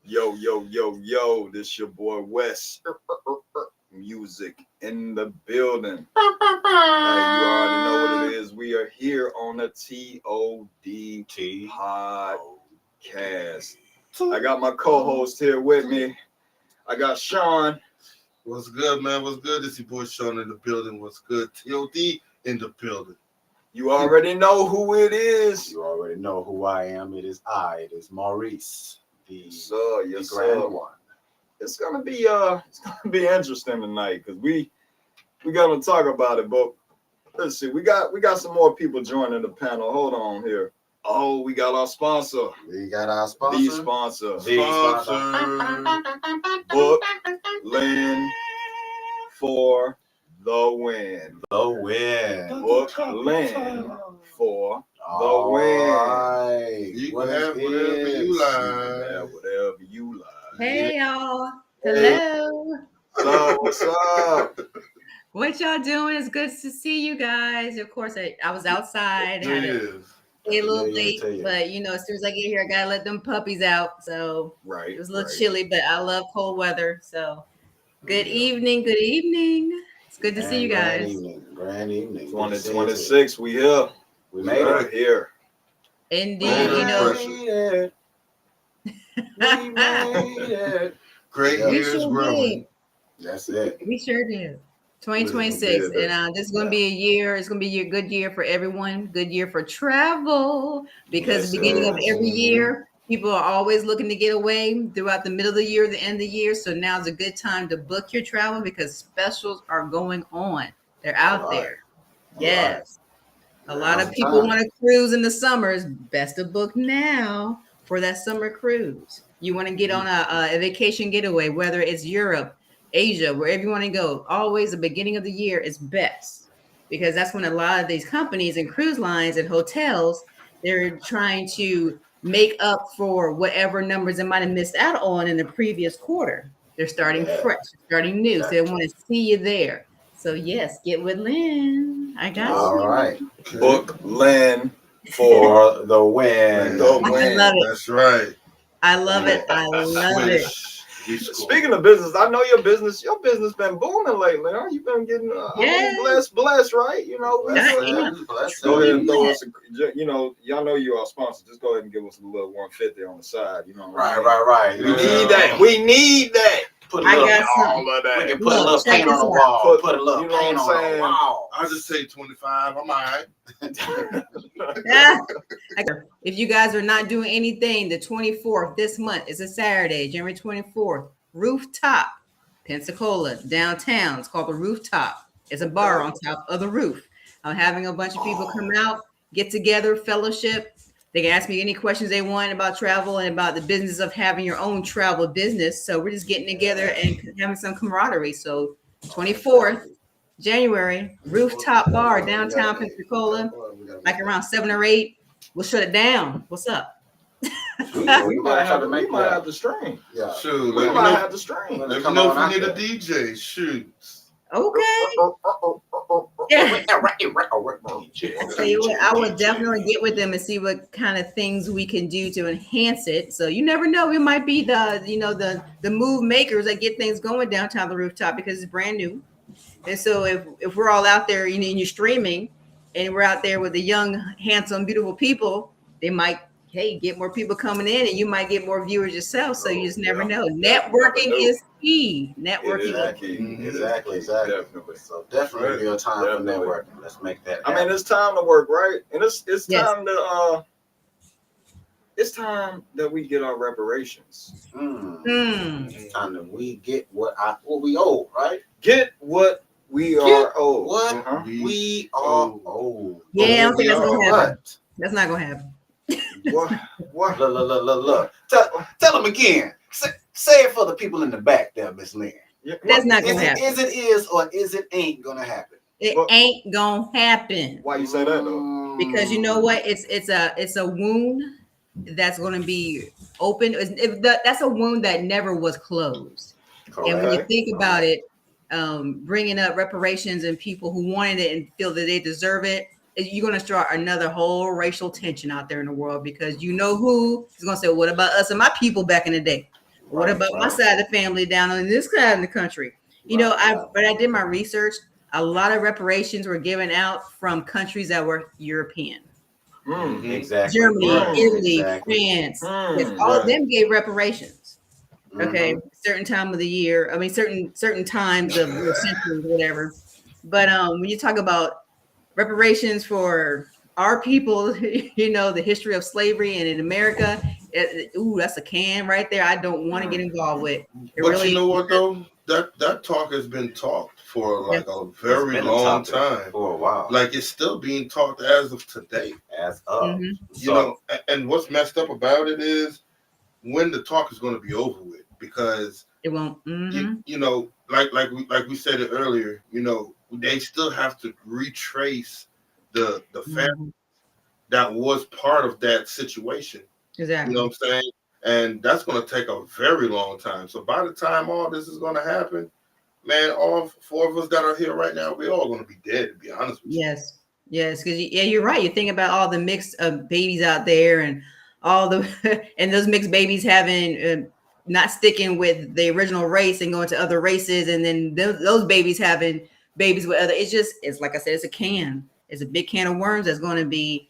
Yo, this your boy Wes. Music in the building. Hey, you already know what it is. We are here on the TOD podcast. I got my co-host here with me. I got Sean. What's good, man? What's good? This your boy Sean in the building. What's good? TOD in the building. You already know who it is. You already know who I am. It is Maurice, the Yes, grand one. It's gonna be interesting tonight because we gonna talk about it. But let's see, we got some more people joining the panel. Hold on here. Oh, we got our sponsor. The sponsor. Sponsor. Book Lynn for the win. The win. Book Lynn for the All win. right. You can have whatever you like. Whatever you like. Hey y'all. Hello. What's up? What y'all doing? It's good to see you guys. Of course, I was outside. Had a little late, but as soon as I get here, I gotta let them puppies out. So Right. it was a little chilly, but I love cold weather. So good evening. Good evening. It's good to see you guys. Grand evening. 2026, we here. We made it here. Indeed, We made it. Great we years sure growing. did. That's it. We sure did. 2026, and this is going to be a year. It's going to be a good year for everyone. Good year for travel because the beginning of every year, people are always looking to get away throughout the middle of the year, the end of the year. So now's a good time to book your travel because specials are going on. They're out there. Yes. A lot of people want to cruise in the summers. Best to book now for that summer cruise. You want to get on a vacation getaway, whether it's Europe, Asia, wherever you want to go. Always the beginning of the year is best because that's when a lot of these companies and cruise lines and hotels, they're trying to make up for whatever numbers they might have missed out on in the previous quarter. They're starting fresh, starting new. So they want to see you there. So yes, get with Lynn. I got you. All right. Book Lynn for the win. The win. I love it. That's right. I love it. I love it. Speaking of business, I know your business been booming lately. Huh? You've been getting blessed, right? Go ahead and throw us. Y'all know you are sponsored. Just go ahead and give us a little 150 on the side. Right. We need that. Put I got all of that. We can put a little paint on the wall. Put a little paint on the wall. I'll just say 25. I'm all right. If you guys are not doing anything, the 24th this month is a Saturday, January 24th, Rooftop, Pensacola, downtown. It's called the Rooftop. It's a bar on top of the roof. I'm having a bunch of people come out, get together, fellowship. They can ask me any questions they want about travel and about the business of having your own travel business. So we're just getting together and having some camaraderie. So 24th, January, Rooftop Bar, downtown Pensacola, like around 7 or 8. We'll shut it down. What's up? We might have to stream. Yeah. Shoot. We might have to stream. Let me know if you need a DJ. Shoot. Okay. Yeah. I'll tell you what, I will definitely get with them and see what kind of things we can do to enhance it. So you never know, it might be the move makers that get things going downtown the Rooftop because it's brand new. And so if we're all out there, and you're streaming, and we're out there with the young, handsome, beautiful people, they might get more people coming in, and you might get more viewers yourself. So you just never know. Networking is key. Networking is key. Exactly. Definitely. So definitely be a time for networking. Let's make that happen. I mean, it's time to work, right? And it's time to it's time that we get our reparations. It's time that we get what we owe, right? Get what we are owed. What we are owed. Yeah, I don't think that's gonna happen. That's not gonna happen. What? Look. Tell them again. Say it for the people in the back there, Miss Lynn. That's not gonna happen. Is it or is it ain't gonna happen? It ain't gonna happen. Why you say that though? Because you know what? It's a wound that's going to be open. That's a wound that never was closed. Correct. And when you think about it, bringing up reparations and people who wanted it and feel that they deserve it, you're going to start another whole racial tension out there in the world because you know who is going to say, what about us and my people back in the day? What about my side of the family down on this side of the country? But I did my research. A lot of reparations were given out from countries that were European. Exactly. Germany, Italy, Exactly. France. Yes, all of them gave reparations. Okay, Mhm. certain time of the year. I mean, certain times of the centuries, whatever. But when you talk about reparations for our people, the history of slavery and in America, that's a can right there. I don't want to get involved with. It But really, you know what though? That talk has been talked for yeah. like a It's very been a long topic time. for a while. Like it's still being talked as of today. As of. Mhm. So, And what's messed up about it is when the talk is going to be over with, because It won't. like we said it earlier, they still have to retrace the family that was part of that situation. Exactly. You know what I'm saying? And that's going to take a very long time. So by the time all this is going to happen, man, all four of us that are here right now, we're all going to be dead, to be honest with you. Yes, because you're right. You think about all the mixed babies out there, and all the and those mixed babies having not sticking with the original race and going to other races, and then those babies having babies with other. It's like I said, it's a can. It's a big can of worms that's going to be.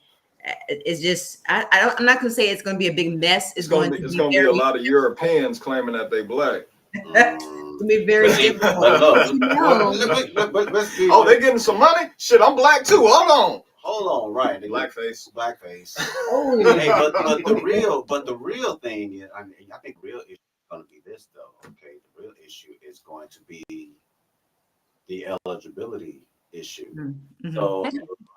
It's just I'm not going to say it's going to be a big mess. It's going to be a lot of Europeans claiming that they black. It's going to be very difficult. They getting some money? Shit, I'm black too. Hold on, right? Blackface. Oh, hey, but the real thing is, I think the real issue is going to be this though. Okay, the real issue is going to be the eligibility issue. Mm-hmm. So,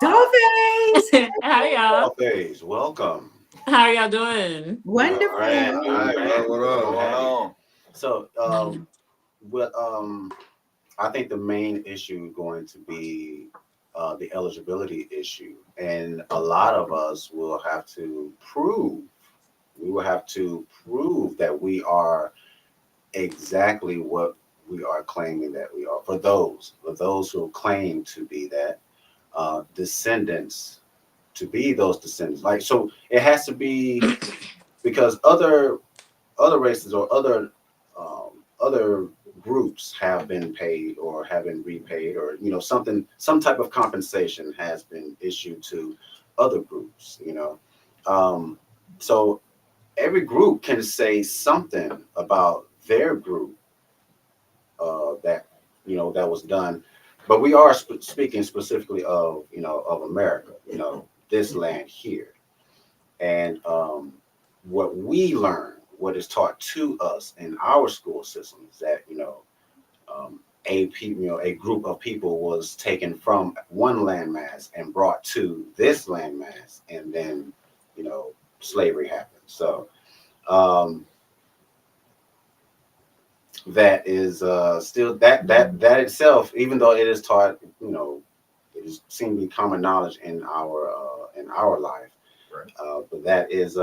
Dollface, Hi y'all. Dollface, welcome. How y'all doing? wonderful. What up? So, I think the main issue going to be the eligibility issue, and a lot of us will have to prove. We will have to prove that we are exactly what we are claiming that we are. For those who claim to be that descendants, to be those descendants. Like, so it has to be because other races or other groups have been paid or have been repaid, or some type of compensation has been issued to other groups. So every group can say something about their group that was done, but we are speaking specifically of America, this land here, and what we learn, what is taught to us in our school systems, that a group of people was taken from one landmass and brought to this landmass, and then slavery happened. So that is still that itself, even though it is taught, it is seems to be common knowledge in our life. Right. But that is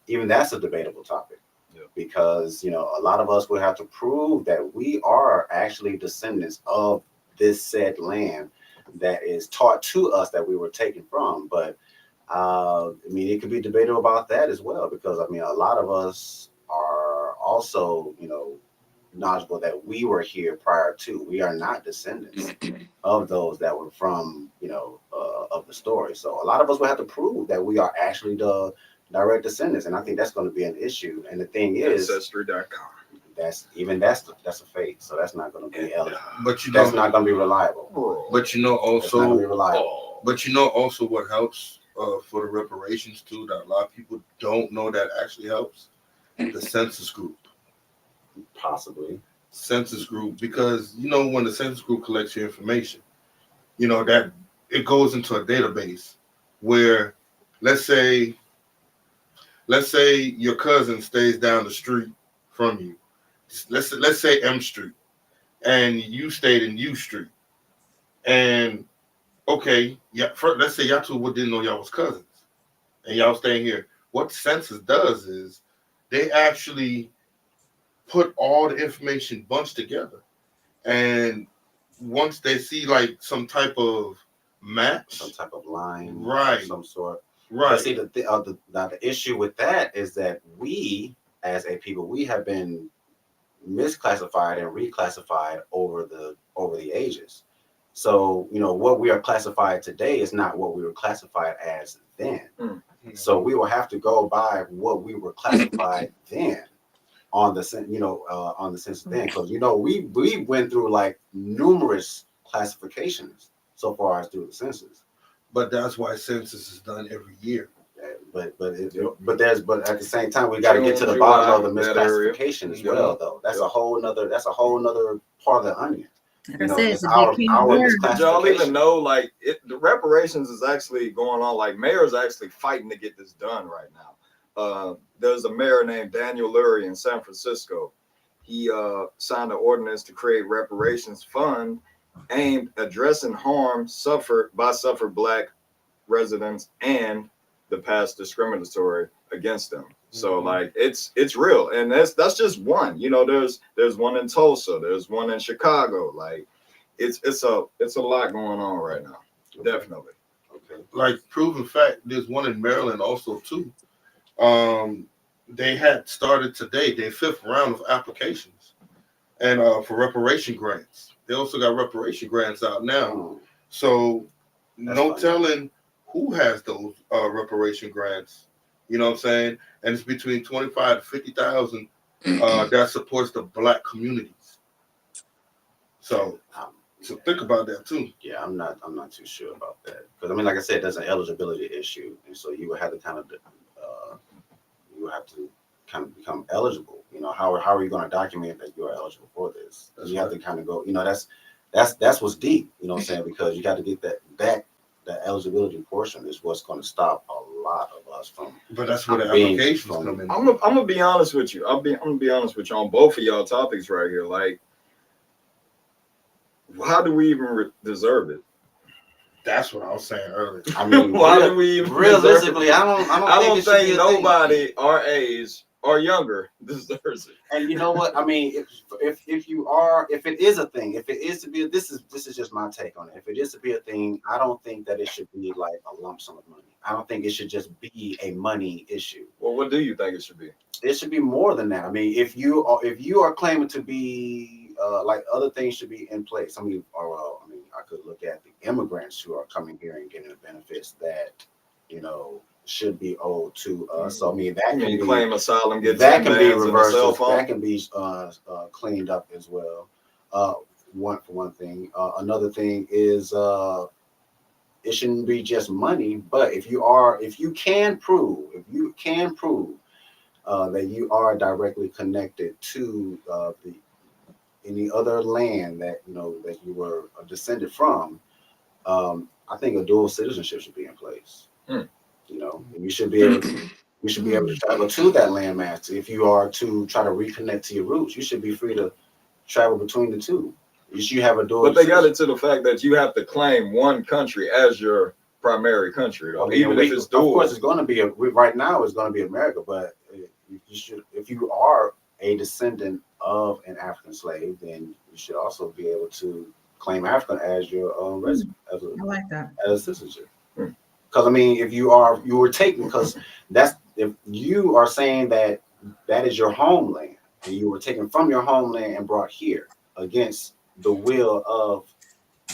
even that's a debatable topic. Yeah. Because a lot of us will have to prove that we are actually descendants of this said land that is taught to us that we were taken from. But it could be debatable about that as well, because a lot of us are also knowledgeable that we were here prior to. We are not descendants of those that were from of the story. So a lot of us will have to prove that we are actually the direct descendants, and I think that's going to be an issue. And the thing is, Ancestry.com. that's a fake, so that's not going to be eligible. But that's not going to be reliable. But also, be reliable. But also what helps for the reparations too, that a lot of people don't know that actually helps, the census group. Possibly census group, because when the census group collects your information, that it goes into a database where, let's say your cousin stays down the street from you. Let's say M Street, and you stayed in U Street, and okay, let's say y'all two didn't know y'all was cousins, and y'all staying here. What the census does is they actually put all the information bunched together, and once they see like some type of match, some type of line, right, of some sort, right. But see, the issue with that is that we as a people, we have been misclassified and reclassified over the ages. So, what we are classified today is not what we were classified as then. So we will have to go by what we were classified then on the on the census then, because we went through like numerous classifications so far as through the census. But that's why census is done every year. But at the same time we got to get to the bottom of the misclassification as well, though. That's a whole nother part of the onion. Like I said, it's a big can of worms. Did y'all even know, like, the reparations is actually going on? Like, mayor's actually fighting to get this done right now. There's a mayor named Daniel Lurie in San Francisco. He signed an ordinance to create reparations fund aimed addressing harm suffered Black residents and the past discriminatory against them. So like it's real, and that's just one. There's one in Tulsa, there's one in Chicago. Like it's a lot going on right now. Definitely. Okay. Like proven fact, there's one in Maryland also too. They had started today their 5th round of applications, and for reparation grants. They also got reparation grants out now. So that's no funny. Telling who has those reparation grants. You know what I'm saying? And it's between 25 to 50,000 that supports the Black communities. So think about that too. Yeah, I'm not too sure about that, because I mean, like I said, there's an eligibility issue, and so you would have to kind of become eligible. How are you going to document that you are eligible for this? You have to kind of go. That's what's deep. You know what I'm saying? Because you got to get that eligibility portion is what's going to stop a lot of us from. But that's where the applications come in. I'm gonna be honest with you. I'm gonna be honest with you on both of y'all topics right here. Like, how do we even deserve it? That's what I was saying earlier. I mean, why do we even realistically? I don't think nobody our age or younger deserves it. And you know what? I mean, if it is a thing, if it is to be, this is just my take on it. If it is to be a thing, I don't think that it should be like a lump sum of money. I don't think it should just be a money issue. Well, what do you think it should be? It should be more than that. I mean, if you are claiming to be like, other things should be in place. I mean, I could look at the immigrants who are coming here and getting the benefits that should be owed to us. So I mean, that can claim asylum, that can be reversed. That can be cleaned up as well. One thing. Another thing is it shouldn't be just money, but if you can prove that you are directly connected to any other land that that you were descended from, I think a dual citizenship should be in place. You should be able to travel to that landmass. If you are to try to reconnect to your roots, you should be free to travel between the two. You have a dual. But they got it to the fact that you have to claim one country as your primary country, though. Even if it's dual. Of course, it's going to be right now. It's going to be America, but you should, if you are a descendant of an African slave, then you should also be able to claim African as your resident, I like that, as citizenship. Because I mean, if you were taken, because if you are saying that is your homeland, and you were taken from your homeland and brought here against the will of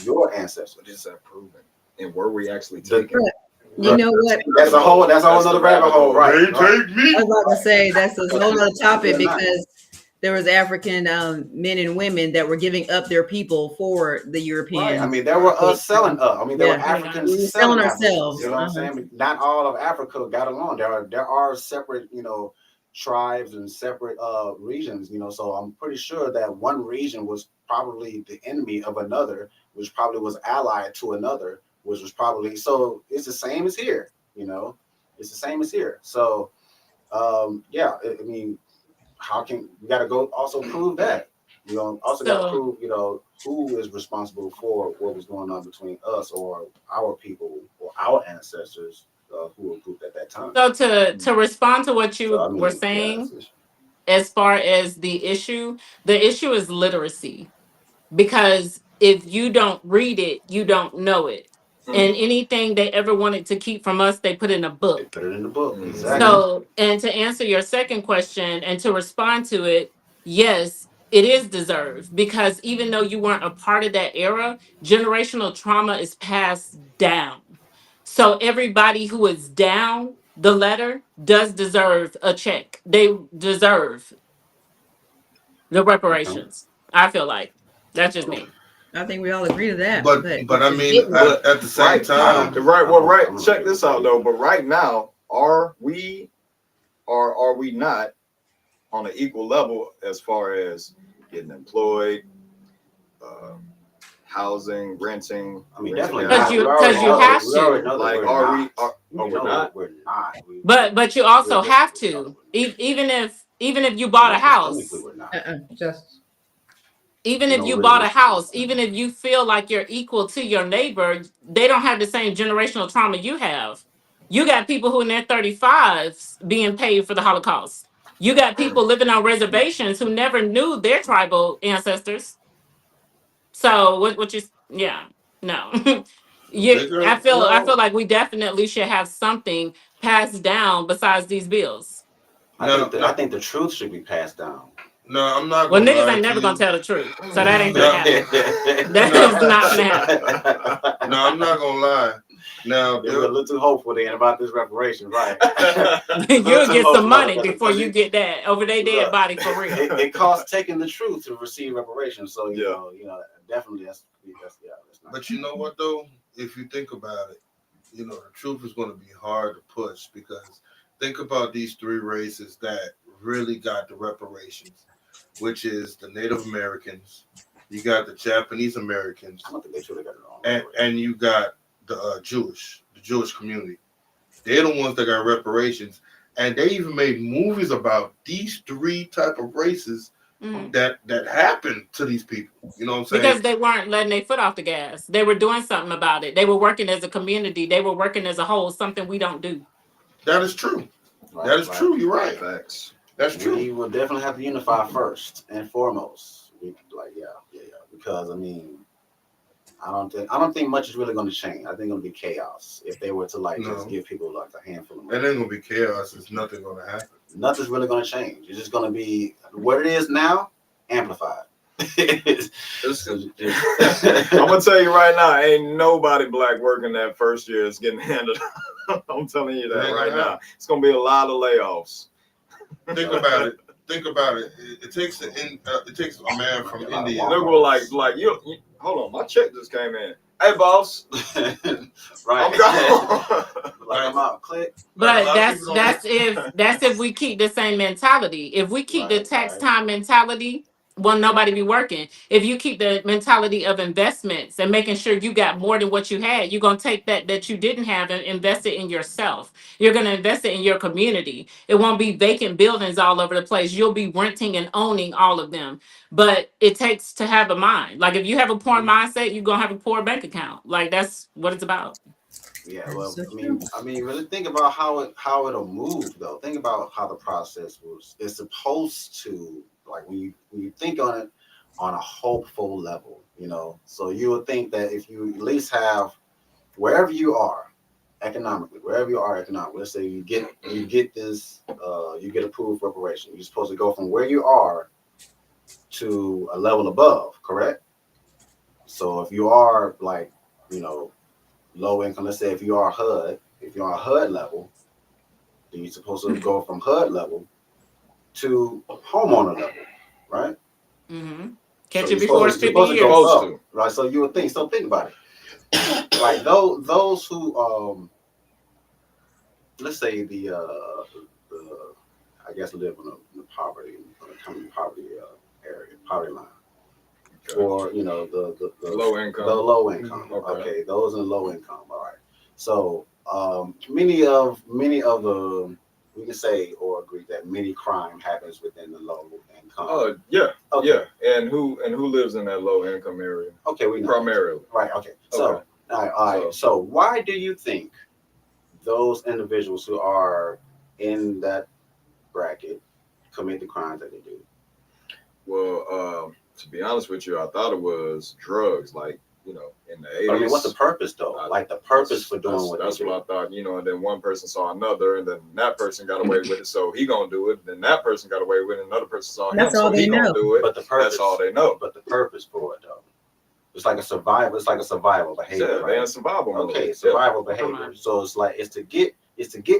your ancestors. What is that proven? And were we actually taken? You know what? That's a whole other rabbit hole, right? They take me. I was about to say that's a whole other topic, because there was African men and women that were giving up their people for the Europeans. Right. I mean, there were us selling up. I mean, there were Africans we were selling ourselves. You know what I'm saying? Not all of Africa got along. There are separate, tribes and separate regions. So I'm pretty sure that one region was probably the enemy of another, which probably was allied to another, which was probably, so it's the same as here. It's the same as here. So I mean, how can we got to go also prove that? Also got to prove, who is responsible for what was going on between us or our people or our ancestors who were grouped at that time. So to respond to what you were saying, as far as the issue is literacy, because if you don't read it, you don't know it. And anything they ever wanted to keep from us, they put in a book. They put it in the book. Mhm. Exactly. So, and to answer your second question and to respond to it, yes, it is deserved because even though you weren't a part of that era, generational trauma is passed down. So everybody who is down the letter does deserve a check. They deserve the Okay. reparations. I feel like that's just me. I think we all agree to that, But but but I it's mean, getting But at the same right, time, check this out though. But right now, are we or are we not on an equal level as far as getting employed, uh, housing, renting? I mean, definitely Because not. you We because already you know have that. We already to. know that Like, we're are we? not. Are We we know not? that we're not. But you We also have definitely know to. that we're not. Even if you But bought a mentally, technically, house, we're not. just even You if know, you bought a realistically, house, we're not. even if you feel like you're equal to your neighbor, they don't have the same generational trauma you have. You got people who in their 35s being paid for the Holocaust. You got people living on reservations who never knew their tribal ancestors. So what you yeah, no. you bigger I feel no. like we definitely should have something passed down besides these bills. No, I no, think the truth should be passed down. no. I'm not Well, gonna niggas lie ain't to never gonna you. tell the truth. So that ain't gonna No, happen. That no, is not gonna happen. no. I'm not gonna lie. Now, They were a little too hopeful then about this reparation, right? You'll Too get some hopeful money because before you get that over their dead body for real. it costs taking the truth to receive reparations. So Yeah. you know, definitely that's not. but you know what though? If you think about it, you know the truth is going to be hard to push because think about these three races that really got the reparations, which is the Native Americans, you got the Japanese Americans, I don't think they truly got it wrong. and you got the Jewish community. They're the ones that got reparations, and they even made movies about these three type of races Mhm. that happened to these people. You know what I'm saying? Because they weren't letting their foot off the gas. They were doing something about it. They were working as a community. They were working as a whole, something we don't do. That is true. Right, that is right. true. You're right. Facts. That's true. We will definitely have to unify first and foremost. Because I mean, I don't think much is really going to change. I think it'll be chaos if they were to just give people like a handful of money. It ain't gonna be chaos. It's nothing gonna happen. Nothing's really going to change. It's just going to be what it is now, amplified. I'm gonna tell you right now, ain't nobody black working that first year is getting handed. I'm telling you that right now. It's gonna be a lot of layoffs. Think about it. Think about it. It takes it takes a man from India. Look, well, like you. Hold on, my check just came in. Hey, boss. Right. I'm gone. Like I'm out. Click. But that's if we keep the same mentality. If we keep the tax time mentality, well, nobody be working. If you keep the mentality of investments and making sure you got more than what you had, you're gonna take that you didn't have and invest it in yourself. You're gonna invest it in your community. It won't be vacant buildings all over the place. You'll be renting and owning all of them. But it takes to have a mind. Like if you have a poor mindset, you're gonna have a poor bank account. Like that's what it's about. Yeah, well, I mean, really think about how it'll move though. Think about how the process is supposed to when you think on it on a hopeful level, you know. So you would think that if you at least have wherever you are economically, let's say you get this, you get approved reparation. You're supposed to go from where you are to a level above, correct? So if you are low income, let's say if you are HUD level, then you're supposed to go from HUD level to homeowner level, right? Mm-hmm. So Catch it before it's 50 years. Up, right? So you would think. So think about it. Like those who let's say the I guess live in the poverty, area, poverty line. Okay. Or the low income. The low income. Okay, those in low income. All right. So many of the we can say or agree that many crime happens within the low income. Oh yeah, okay. Yeah. And who lives in that low income area? Okay, we know primarily. Right. Okay. So all right. So why do you think those individuals who are in that bracket commit the crimes that they do? Well, to be honest with you, I thought it was drugs. Like, in the But I mean, 80s. what's the purpose though? Like the purpose for doing what that's they do. what I thought, and then one person saw another, and then that person got away with it, so he gonna do it. Then that person got away with it, another person saw him, That's all so he they gonna know. do it. But the purpose, that's all they know. But the purpose for it though, it's like a survival. It's like a survival behavior, Yeah, right? they're in survival mode. Okay, Yeah. survival behavior. So it's like it's to get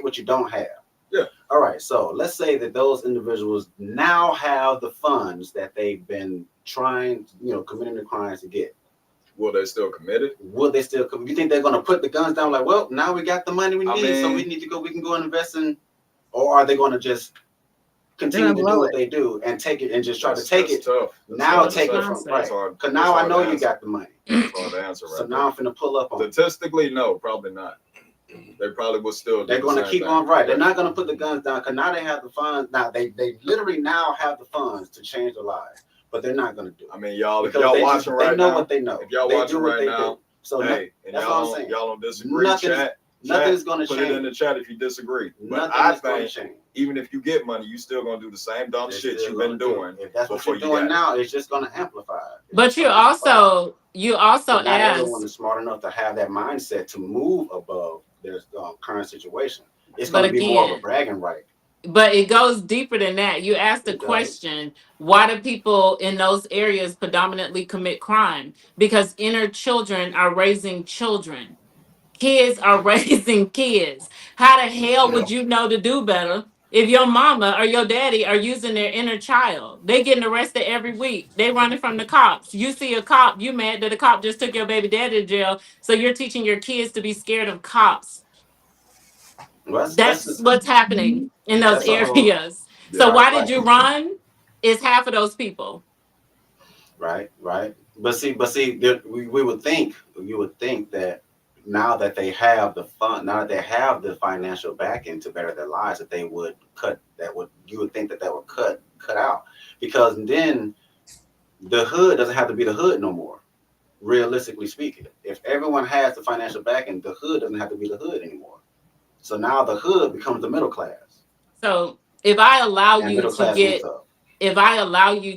what you don't have. Yeah. All right. So let's say that those individuals now have the funds that they've been trying, committing the crimes to get. Will they still commit it? Will they still come? You think they're going to put the guns down like, well, now we got the money we need, so we need to go, we can go and invest in, or are they going to just continue to do what they do and take it and just try to take it? Tough. Now take it from, right. Because now I know you got the money. That's hard to answer, right? So now I'm finna pull up on statistically, no, probably not. They probably will still. They're going to keep on, right? They're not going to put the guns down because now they have the funds. Now they literally now have the funds to change their lives, but they're not going to do it. I mean, y'all, if y'all watching right now, they know what they know. If y'all watching right now, so hey, and that's what I'm saying. Y'all don't disagree. Nothing's going to change. Put it in the chat if you disagree. But I think even if you get money, you still going to do the same dumb shit you've been doing. If that's what you're doing now, it's just going to amplify. But you also asked. Not everyone is smart enough to have that mindset to move above their current situation. It's going to be more of a bragging right. But it goes deeper than that. You asked the question, why do people in those areas predominantly commit crime? Because inner children are raising children. Kids are raising kids. How the hell would you know to do better if your mama or your daddy are using their inner child? They getting arrested every week. They running from the cops. You see a cop, you mad that the cop just took your baby daddy to jail. So you're teaching your kids to be scared of cops. Well, that's what's happening in those areas. So why did you run? It's half of those people. Right. But see, we would think, you would think that now that they have the fund, now that they have the financial backing to better their lives, that they would you would think that would cut out, because then the hood doesn't have to be the hood no more. Realistically speaking, if everyone has the financial backing, the hood doesn't have to be the hood anymore. So now the hood becomes the middle class. So if I allow you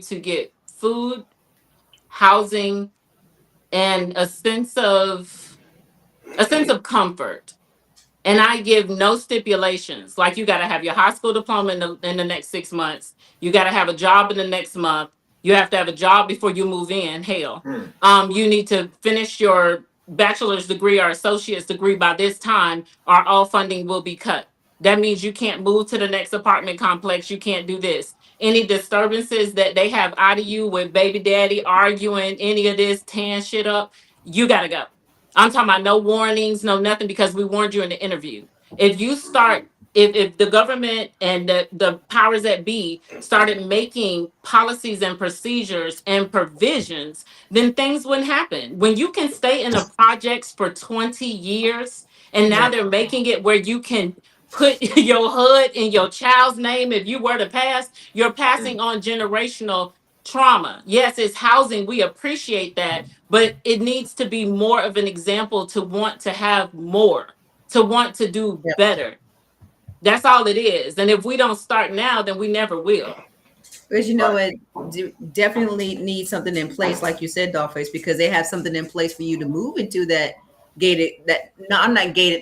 to get food, housing, and a sense of comfort, and I give no stipulations, like you got to have your high school diploma in the next 6 months, you got to have a job in the next month, you have to have a job before you move in. Hell, you need to finish your bachelor's degree or associate's degree by this time, or all funding will be cut. That means you can't move to the next apartment complex. You can't do this. Any disturbances that they have out of you with baby daddy arguing, any of this, tearing shit up, you got to go. I'm talking about no warnings, no nothing, because we warned you in the interview. If you start, if the government and the powers that be started making policies and procedures and provisions, then things wouldn't happen. When you can stay in the projects for 20 years and now they're making it where you can put your hood in your child's name. If you were to pass, you're passing on generational trauma. Yes, it's housing. We appreciate that, but it needs to be more of an example to want to have more, to want to do better. That's all it is. And if we don't start now, then we never will. But it definitely needs something in place, like you said, Dollface, because they have something in place for you to move into that not gated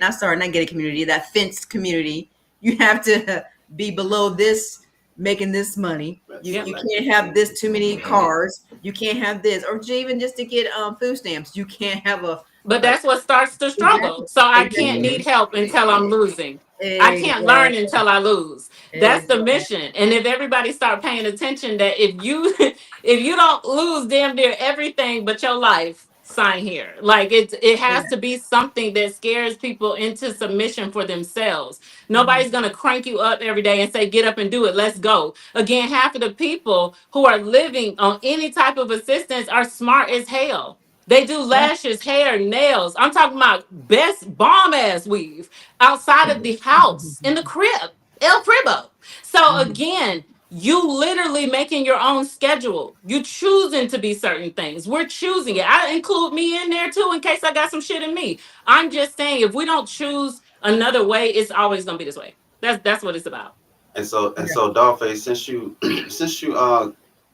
community, that fenced community. You have to be below this, making this money. You can't have this too many cars. You can't have this, or even just to get food stamps. You can't have a. But that's what starts the struggle. So I can't need help until I'm losing. I can't learn until I lose. That's the mission. And if everybody start paying attention, that if you don't lose damn near everything but your life, sign here. Like it has to be something that scares people into submission for themselves. Nobody's gonna crank you up every day and say, get up and do it. Let's go. Again, half of the people who are living on any type of assistance are smart as hell. They do lashes, hair, nails. I'm talking about best bomb ass weave outside of the house, in the crib, El Cribo. So again, you literally making your own schedule. You choosing to be certain things. We're choosing it. I include me in there too, in case I got some shit in me. I'm just saying, if we don't choose another way, it's always gonna be this way. That's what it's about. And so Dollface, since you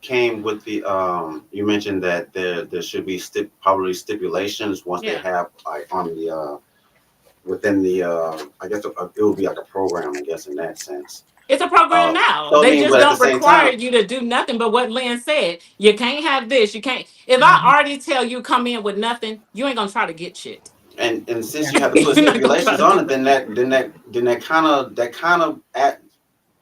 came with the you mentioned that there should be probably stipulations once they have like on the within the I guess it would be like a program, I guess, in that sense. It's a program now. So I They mean, just but at the don't same require time, you to do nothing but what Lynn said. You can't have this. You can't. If I already tell you come in with nothing, you ain't gonna try to get shit. and since you have to put You're not gonna try stipulations to on do it, then that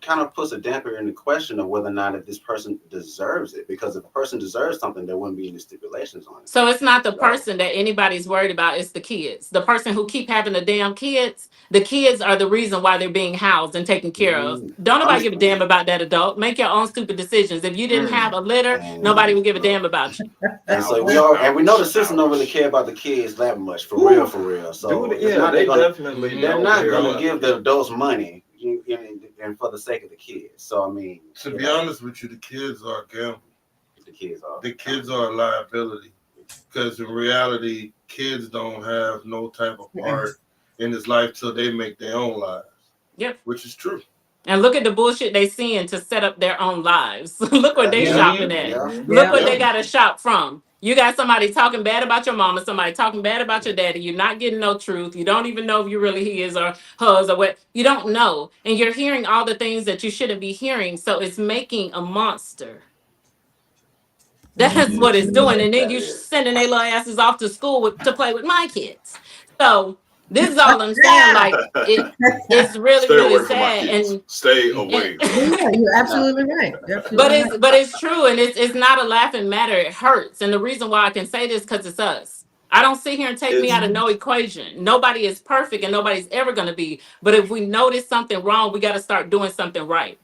kind of puts a damper in the question of whether or not if this person deserves it. Because if a person deserves something, there wouldn't be any stipulations on it. So it's not the So, person that anybody's worried about, it's the kids. The person who keep having the damn kids, the kids are the reason why they're being housed and taken care of. Don't nobody give a damn about that adult. Make your own stupid decisions. If you didn't have a litter, nobody would give a damn about you. And so we know the system don't really care about the kids that much, for real. So it's not they definitely they're don't not care gonna about give the the adults money and for the sake of the kids. So I mean, To be honest with you, the kids are a gamble. The kids are a liability. Because in reality, kids don't have no type of part in this life till they make their own lives. Yep. Which is true. And look at the bullshit they seeing to set up their own lives. Look what they shopping at. Yeah. Look what they got to shop from. You got somebody talking bad about your mama, somebody talking bad about your daddy. You're not getting no truth. You don't even know if you really his or hers or what. You don't know. And you're hearing all the things that you shouldn't be hearing. So it's making a monster. That's what it's doing. And then you sending their little asses off to school to play with my kids. So this is all I'm saying. Like it's really, Stay really away from my sad. kids. Stay away. Yeah, you're absolutely right. You're absolutely right. But it's true, and it's not a laughing matter. It hurts, and the reason why I can say this because it's us. I don't sit here and take me out of no equation. Nobody is perfect, and nobody's ever going to be. But if we notice something wrong, we got to start doing something right.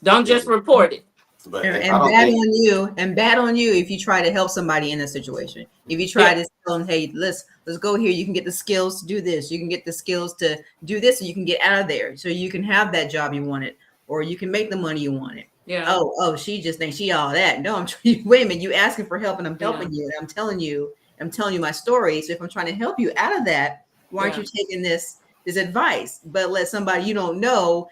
Don't just report it. But And bad on you if you try to help somebody in a situation. If you try to tell them, hey, let's go here, you can get the skills to do this, you can get the skills to do this, so you can get out of there, so you can have that job you wanted, or you can make the money you wanted. Yeah. Oh, she just thinks she all that. No, I'm wait a minute, you asking for help and I'm helping you, and I'm telling you my story. So if I'm trying to help you out of that, why aren't you taking this advice? But let somebody you don't know,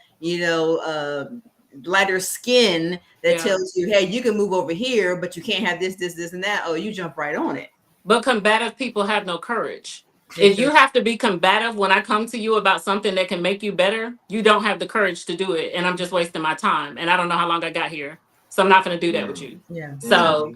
lighter skin that tells you, hey, you can move over here, but you can't have this, and that. Oh, you jump right on it. But combative people have no courage. If you have to be combative when I come to you about something that can make you better, you don't have the courage to do it. And I'm just wasting my time. And I don't know how long I got here. So I'm not going to do that with you. Yeah. So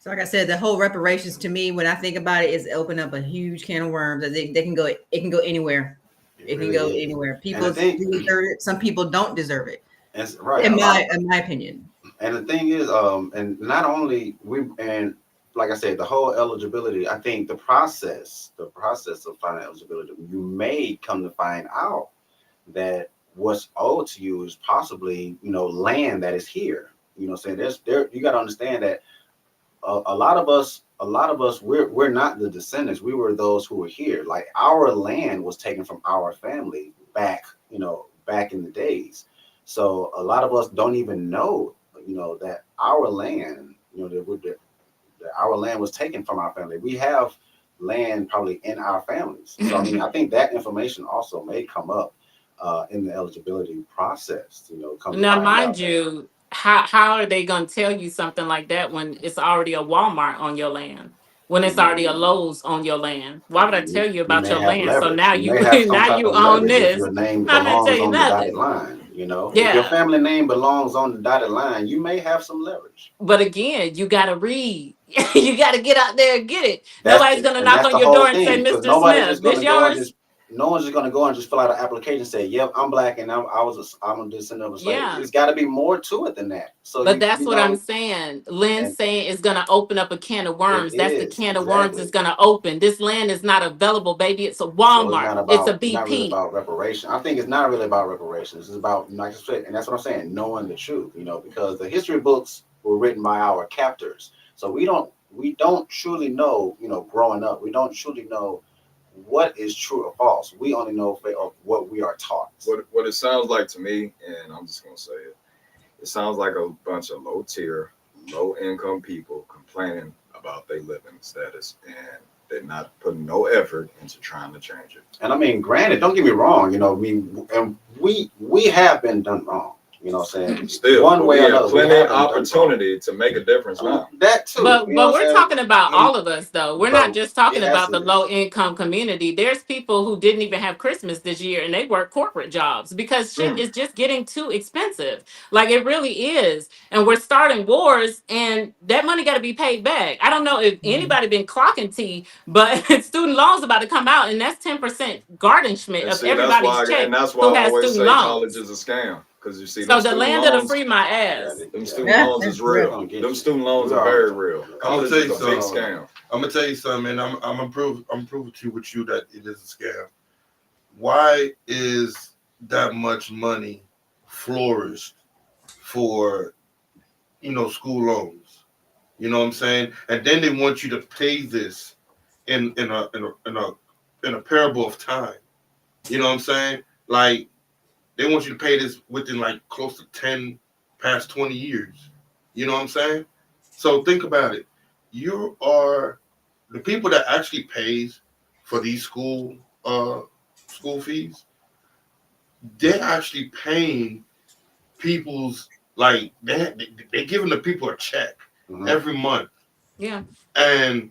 like I said, the whole reparations to me, when I think about it, is open up a huge can of worms. That it can go anywhere. It can go anywhere. People do deserve it. Some people don't deserve it. That's right. In my opinion. And the thing is, and not only and like I said, the whole eligibility, I think the process of finding eligibility, you may come to find out that what's owed to you is possibly, land that is here. Saying you got to understand that a lot of us, we're not the descendants. We were those who were here. Like our land was taken from our family back in the days. So a lot of us don't even know, that our land, that our land was taken from our family. We have land probably in our families. So I mean, I think that information also may come up in the eligibility process. Now, mind you, how are they going to tell you something like that when it's already a Walmart on your land? When it's already a Lowe's on your land? Why would I tell you about your land? Leverage. So now you may have some type of own leverage if this. your name I'm not belongs tell you on the nothing. dotted line. If your family name belongs on the dotted line, you may have some leverage. But again, you got to read. You got to get out there and get it. Nobody's going to knock on your door and say, Mr. Smith, this yours? No one's just going to go and just fill out an application and say, yep, I'm black and I'm a descendant of a slave. Yeah. It's got to be more to it than that. So, but that's what I'm saying. Lynn's saying it's going to open up a can of worms. That's the can of worms it's going to open. This land is not available, baby. It's a Walmart. It's a BP. It's not really about reparation. I think it's not really about reparations. It's about, like I said, and that's what I'm saying, knowing the truth, because the history books were written by our captors. So we don't truly know, growing up, we don't truly know what is true or false. We only know of what we are taught. What it sounds like to me, and I'm just gonna say it sounds like a bunch of low tier, low income people complaining about their living status, and they're not putting no effort into trying to change it. And I mean, granted, don't get me wrong, and we have been done wrong. You know what I'm saying? Still, One way we or have another, we plenty of haven't done opportunity to make a difference wrong. now. That too. But You know but what we're I'm saying? talking about all of us though. We're not But just talking yes, about the it low is. income community. There's people who didn't even have Christmas this year and they work corporate jobs because shit Mm. is just getting too expensive. Like it really is. And we're starting wars and that money got to be paid back. I don't know if Mhm. anybody been clocking tea, but student loans about to come out and that's 10% garnishment And of see, that's everybody's why, check and that's why who I has always student say college loans. is a scam. Because you see, them So the student land of the loans, free my Yeah, ass. them yeah, student Yeah, loans that's is real. real. gonna get Them you. student loans We are are very gonna real. get you. I'm gonna College tell is you a big something. scam. I'm gonna tell you something, and I'm gonna prove to you with you that it is a scam. Why is that much money flourished for school loans? You know what I'm saying? And then they want you to pay this in a parable of time. You know what I'm saying? Like they want you to pay this within like close to 10 past 20 years. You know what I'm saying? So think about it. You are the people that actually pays for these school fees. They're actually paying people's like they're giving the people a check Mhm. every month, Yeah. and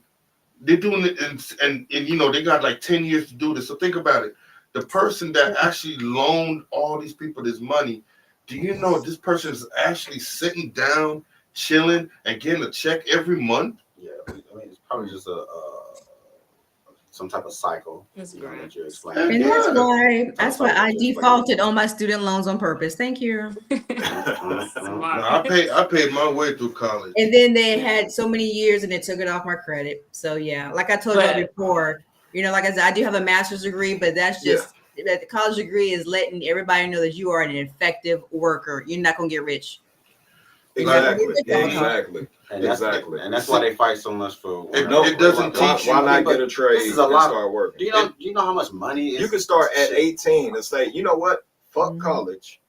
they're doing it, and they got like 10 years to do this. So think about it. The person that actually loaned all these people this money, do you know this person is actually sitting down, chilling, and getting a check every month? Yeah, I mean, it's probably just some type of cycle, That's you know, great. that you're Heck explaining. And that's yeah. why Type of that's why cycle I that you're explaining. defaulted on my student loans on purpose. Thank you. No, Smart. I paid my way through college. And then they had so many years and they took it off my credit. So yeah, like I told y'all But before, like I said, I do have a master's degree, but that's Yeah, just that the college degree is letting everybody know that you are an effective worker. You're not gonna get rich. You're not gonna get exactly, rich off of college. exactly, And exactly. that's why they fight so much for It, No, it doesn't why, teach why you. I mean, not get but a this is trade a and lot. start working? Do you know how much money You is? can start at Shit. 18 and say, you know what? Fuck Mhm. college.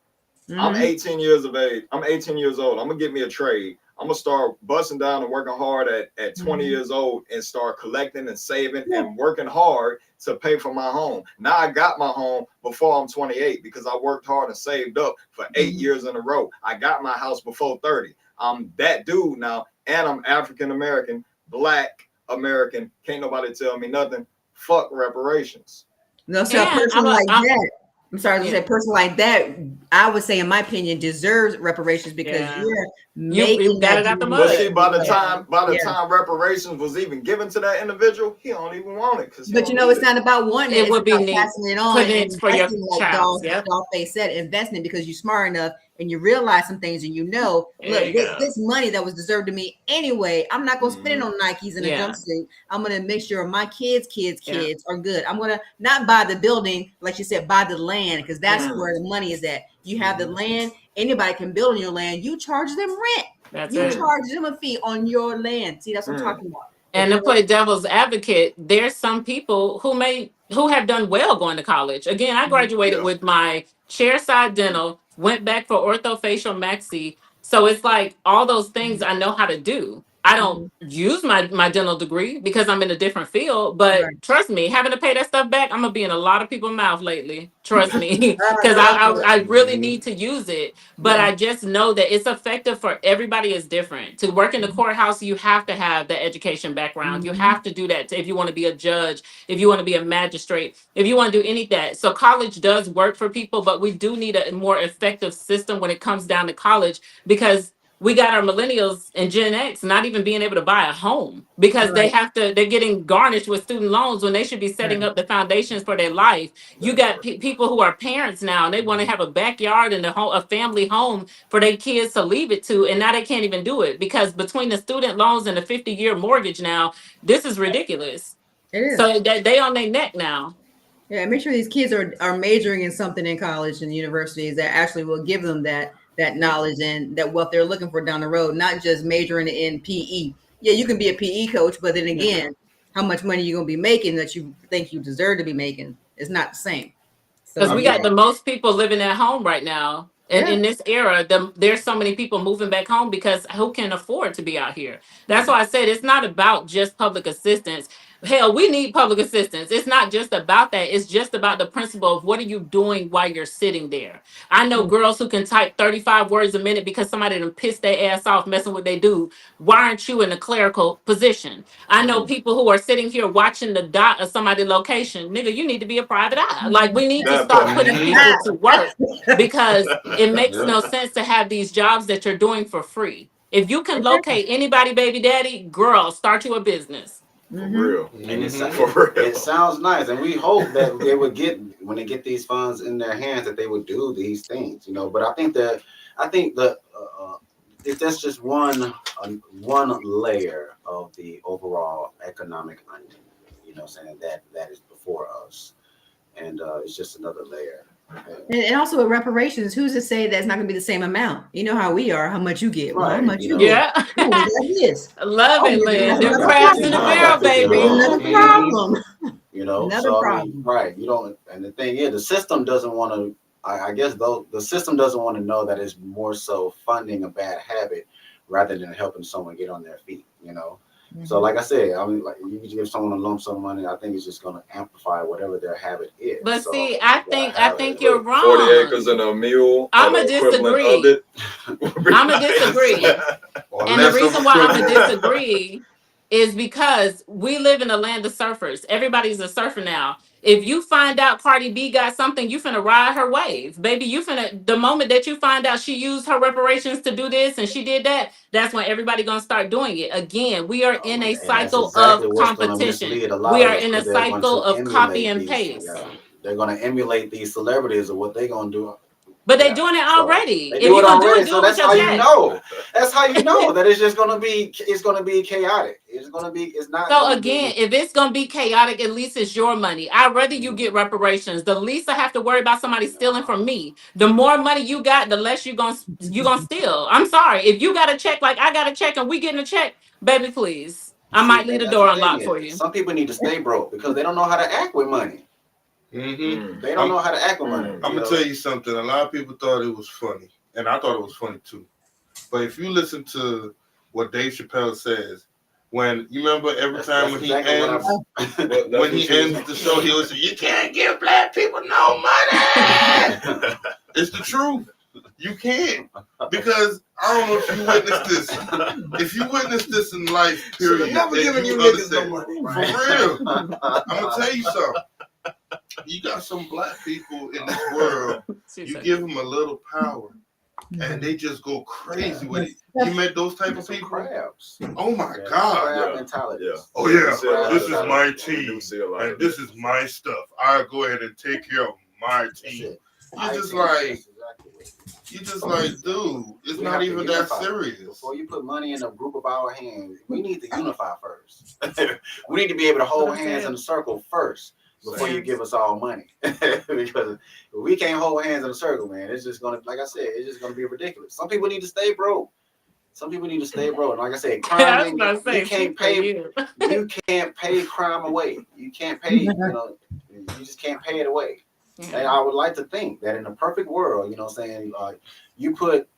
I'm Mhm. 18 years of age. I'm 18 years old. I'm gonna get me a trade. I'm gonna start busting down and working hard at 20 Mhm. years old and start collecting and saving Yeah. and working hard to pay for my home. Now I got my home before I'm 28 because I worked hard and saved up for 8 years in a row. I got my house before 30. I'm that dude now, and I'm African American, Black American. Can't nobody tell me nothing. Fuck reparations. No, so a and person like I'm that, I'm sorry, I was gonna yeah. say a person like that, I would say, in my opinion, deserves reparations because Yeah. you're You making got that it out the dude But look see, mud. by the good. Yeah. time by the Yeah. time reparations was even given to that individual, he don't even want it because he But don't need it's it. not about wanting it. It It's would be about neat. passing it on Putting and it for your investing, like child. Yep. Dollface said, investing because you're smart enough and you realize some things and There look, you go. this money that was deserved to me anyway, I'm not gonna spend it Mhm. on Nikes and a Yeah. jumpsuit. I'm gonna make sure my kids' Yeah. are good. I'm gonna not buy the building, like you said, buy the land because that's Mhm. where the money is at. You have the Mhm. land, anybody can build on your land. You charge them rent. That's You it. Mm. charge them a fee on your land. See, that's what I'm Mm. talking about. If And you're to play devil's advocate, there's some people who have done well going to college. Again, I graduated Yeah. with my chairside dental, went back for orthofacial maxi. So it's like all those things I know how to do. I don't Mhm. use my dental degree because I'm in a different field, but Right. trust me, having to pay that stuff back, I'm gonna be in a lot of people's mouth lately. Trust me, because Go for it. I really Mhm. need to use it. But Yeah. I just know that it's effective for everybody is different. To work in the courthouse, you have to have the education background. You Mhm. have to do that if you want to be a judge, if you want to be a magistrate, if you want to do any of that. So college does work for people, but we do need a more effective system when it comes down to college because we got our millennials and Gen X not even being able to buy a home because Right. they're getting garnished with student loans when they should be setting Right. up the foundations for their life. You That got part. people who are parents now and they want to have a backyard and a family home for their kids to leave it to, and now they can't even do it because between the student loans and the 50-year mortgage now, this is ridiculous. It is. So they on their neck now. Yeah, make sure these kids are majoring in something in college and universities that actually will give them that knowledge and that what they're looking for down the road, not just majoring in PE. Yeah, you can be a PE coach, but then Yeah. again, how much money you're gonna be making that you think you deserve to be making is not the same. Because So we That yeah, got the part. most people living at home right now. And yeah. in this era, there's so many people moving back home because who can afford to be out here? That's why I said it's not about just public assistance. Hell, we need public assistance. It's not just about that. It's just about the principle of what are you doing while you're sitting there. I know girls who can type 35 words a minute because somebody done pissed their ass off messing with they do. Why aren't you in a clerical position? I know people who are sitting here watching the dot of somebody's location. Nigga, you need to be a private eye. Like, we need to That start part. putting Mhm. people to work because it makes Yeah. no sense to have these jobs that you're doing for free. If you can locate anybody, baby daddy, girl, start you a business. For Mm-hmm. real. And Mhm. For real. it sounds nice, and we hope that they would get, when they get these funds in their hands, that they would do these things, you know. But I think that that's just one layer of the overall economic onion, you know, saying that is before us, and it's just another layer. And also with reparations, who's to say that's not going to be the same amount? You know how we are, how much you get. Well, how Right, much you you know. get? Yeah. Oh, that is. Love Oh, it, yeah, Lynn. I that's Them got another 50 crabs in the problem. I got barrel, 50 baby. homes. Another Mhm. problem. You know, Another so I mean, problem. right, you don't, and the thing is, the system doesn't want to, I guess though, the system doesn't want to know that it's more so funding a bad habit rather than helping someone get on their feet, you know. So Mhm. like I said, I mean, like, you give someone a lump sum of money, I think it's just going to amplify whatever their habit is. But So see, you gotta I have think it. you're Look, 40 acres wrong. and a mule or I'ma the equivalent of disagree. it would be I'ma nice. disagree. Or And the less of reason why I'm gonna equivalent. disagree is because we live in a land of surfers. Everybody's a surfer now. If you find out Cardi B got something, you finna ride her wave, baby. You finna, the moment that you find out she used her reparations to do this and she did that, that's when everybody gonna start doing it. Again, we are in a And that's cycle exactly of what's going to competition. mislead a lot We of are us, in a because they're going cycle to of copy emulate and these. paste. Yeah, they're going to emulate these celebrities of what they're going to do. But they Yeah, doing it so already. they If do you're it gonna already. do So it with that's your how you check. know. That's how you know that it's just going to be. It's going to be chaotic. It's going to be. It's not So going to again, be. if it's gonna be chaotic, at least it's your money. I'd rather you get reparations. The least I have to worry about somebody stealing from No. me. The more money you got, the less you gonna steal. I'm sorry. If you got a check like I got a check and we getting a check, baby, please. I might See, leave and the that's the door thing unlocked is, for you. some people need to stay broke because they don't know how to act with money. Mhm. Mm, They don't know how to act with money. mm. I'm You gonna know. tell you something. A lot of people thought it was funny, and I thought it was funny too. But if you listen to what Dave Chappelle says, when you remember every time That's when he exactly what ends, I'm. But that's when what he you ends the show, he was say, "You can't give black people no money." It's the truth. You can't, because I don't know if you witnessed this. If you witnessed this in life, Should period, have never and given you you niggas no understand, money. for real, I'm gonna tell you something. You got some black people in this world. She You said, give them a little power, and they just go crazy with it. You met those type of Some people? crabs. Oh my Yeah, God! crab Yeah, mentality. yeah. Oh We yeah, see a lot this of is that. my We team, do see a lot and of this that. is my stuff. I'll go ahead and take care of my That's team. it. You just That's like, exactly what it is. you just like, dude, it's We not have to even that unify. serious. Before you put money in a group of our hands, we need to unify first. We need to be able to hold what I hands said. in a circle first before you Same. give us all money. Because if we can't hold hands in a circle, man, it's just gonna, like I said, it's just gonna be ridiculous. Some people need to stay broke. Some people need to stay broke. And like I said, crime I was ain't, about to say, you speak can't for pay, you. you can't pay crime away. You can't pay, you know, you just can't pay it away. And I would like to think that in a perfect world, you know what I'm saying, you put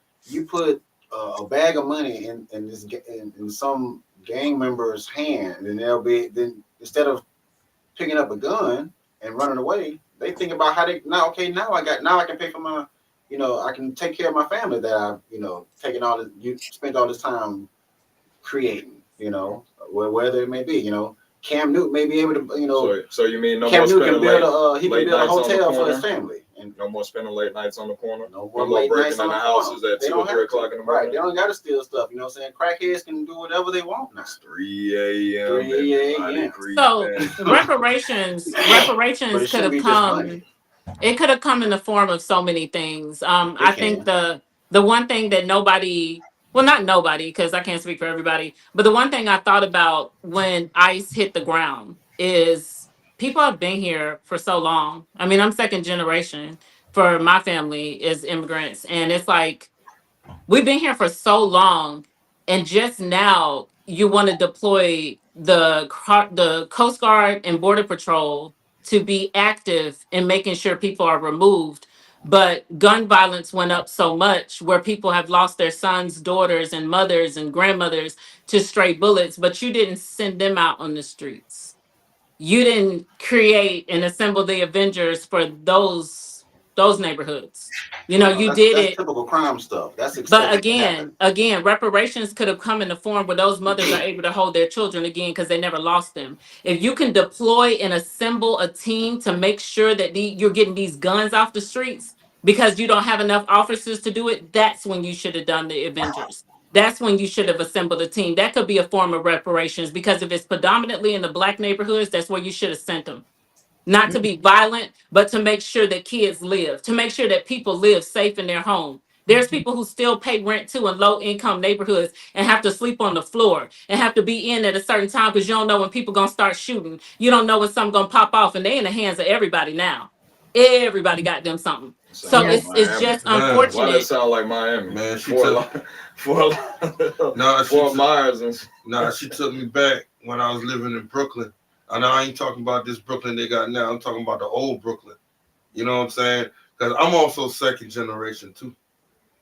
a bag of money in this in some gang member's hand, and they'll be, then instead of picking up a gun and running away, they think about how they, now, okay, now I can pay for my, you know, I can take care of my family that I've, you know, taken all this, you spent all this time creating, you know, whether it may be, you know, Cam Newton may be able to, you know, So you mean no Cam more Newton can spending build he can late build a nights on the hotel for his corner? family, and No more spending late nights on the corner? no No more more late nights breaking on in the the corner. houses at They 2 or don't 3 have o'clock to, in the right? morning? They don't got to steal stuff. You know what I'm saying? Crackheads can do whatever they want now. It's 3 a.m. 3 and a.m. So creeping. reparations But it could shouldn't have be just money. come. It could have come in the form of so many things. I It think can. the one thing that nobody, well, not nobody, because I can't speak for everybody, but the one thing I thought about when ICE hit the ground is people have been here for so long. I mean, I'm second generation for my family is immigrants, and it's like we've been here for so long, and just now you want to deploy the Coast Guard and Border Patrol to be active in making sure people are removed. But gun violence went up so much where people have lost their sons, daughters, and mothers and grandmothers to stray bullets, but you didn't send them out on the streets. you didn't create and assemble the Avengers for those neighborhoods. You know, No, you did that's it. typical crime stuff. That's But expected to happen. again, reparations could have come in the form where those mothers are able to hold their children again because they never lost them. If you can deploy and assemble a team to make sure that you're getting these guns off the streets because you don't have enough officers to do it, that's when you should have done the Avengers. That's when you should have assembled a team. That could be a form of reparations because if it's predominantly in the black neighborhoods, that's where you should have sent them. Not to be violent, but to make sure that kids live, to make sure that people live safe in their home. There's people who still pay rent too in low income neighborhoods and have to sleep on the floor and have to be in at a certain time because you don't know when people gonna start shooting. You don't know when something gonna pop off, and they in the hands of everybody now. Everybody got them something. Sound So like it's Miami. just Man, Why that unfortunate. sound like Miami? Man, she Fort took Fort Myers and she took me back when I was living in Brooklyn. I know I ain't talking about this Brooklyn they got now. I'm talking about the old Brooklyn. You know what I'm saying? Because I'm also second generation too.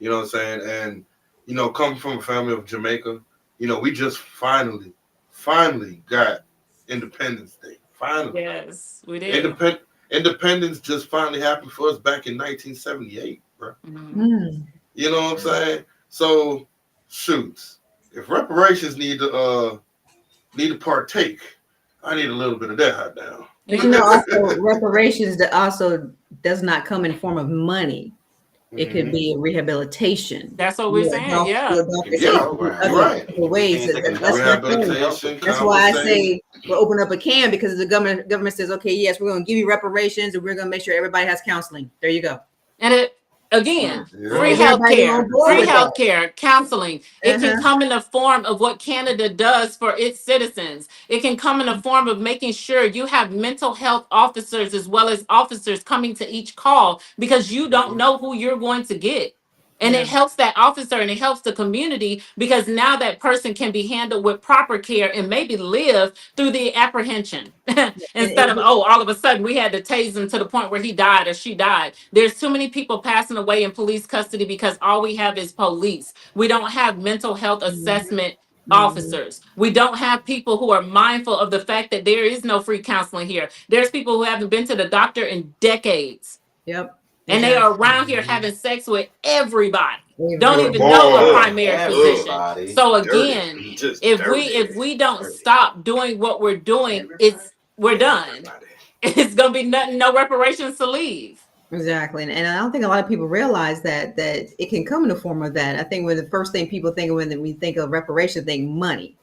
You know what I'm saying? And you know, coming from a family of Jamaica, you know, we just finally got Independence Day. Finally, Yes, we did. Independence just finally happened for us back in 1978, bro. Mhm. You know what I'm saying? So, shoots. If reparations need to partake, I need a little bit of that hot down. But you know, also reparations that also does not come in form of money. It could Mhm. be a rehabilitation. That's what we're saying. You Yeah. adopt It the could be a Yeah, safety in program. you're other right. It other could be ways. things that can That's help my thing. Rehabilitation, That's why I conversation. say we'll open up a can because the government says, okay, yes, we're going to give you reparations and we're going to make sure everybody has counseling. There you go. And it again, Yeah. free Is everybody healthcare, on board free with that? healthcare, counseling. It can Uh-huh. come in the form of what Canada does for its citizens. It can come in the form of making sure you have mental health officers as well as officers coming to each call because you don't know who you're going to get. And Yeah. it helps that officer and it helps the community because now that person can be handled with proper care and maybe live through the apprehension instead of, And oh, all of a sudden we had to tase him to the point where he died or she died. There's too many people passing away in police custody because all we have is police. We don't have mental health assessment Mhm. officers. We don't have people who are mindful of the fact that there is no free counseling here. There's people who haven't been to the doctor in decades Yep. and they are Exactly. around here having sex with everybody. Don't good even know a Boy. ugh, primary ugh, physician. Everybody. So dirty, again, just if dirty. we don't Every- stop doing what we're doing, Everybody. we're done. Everybody. It's gonna be nothing, no reparations to leave. Exactly. And I don't think a lot of people realize that it can come in the form of that. I think when the first thing people think of when we think of reparation, think money.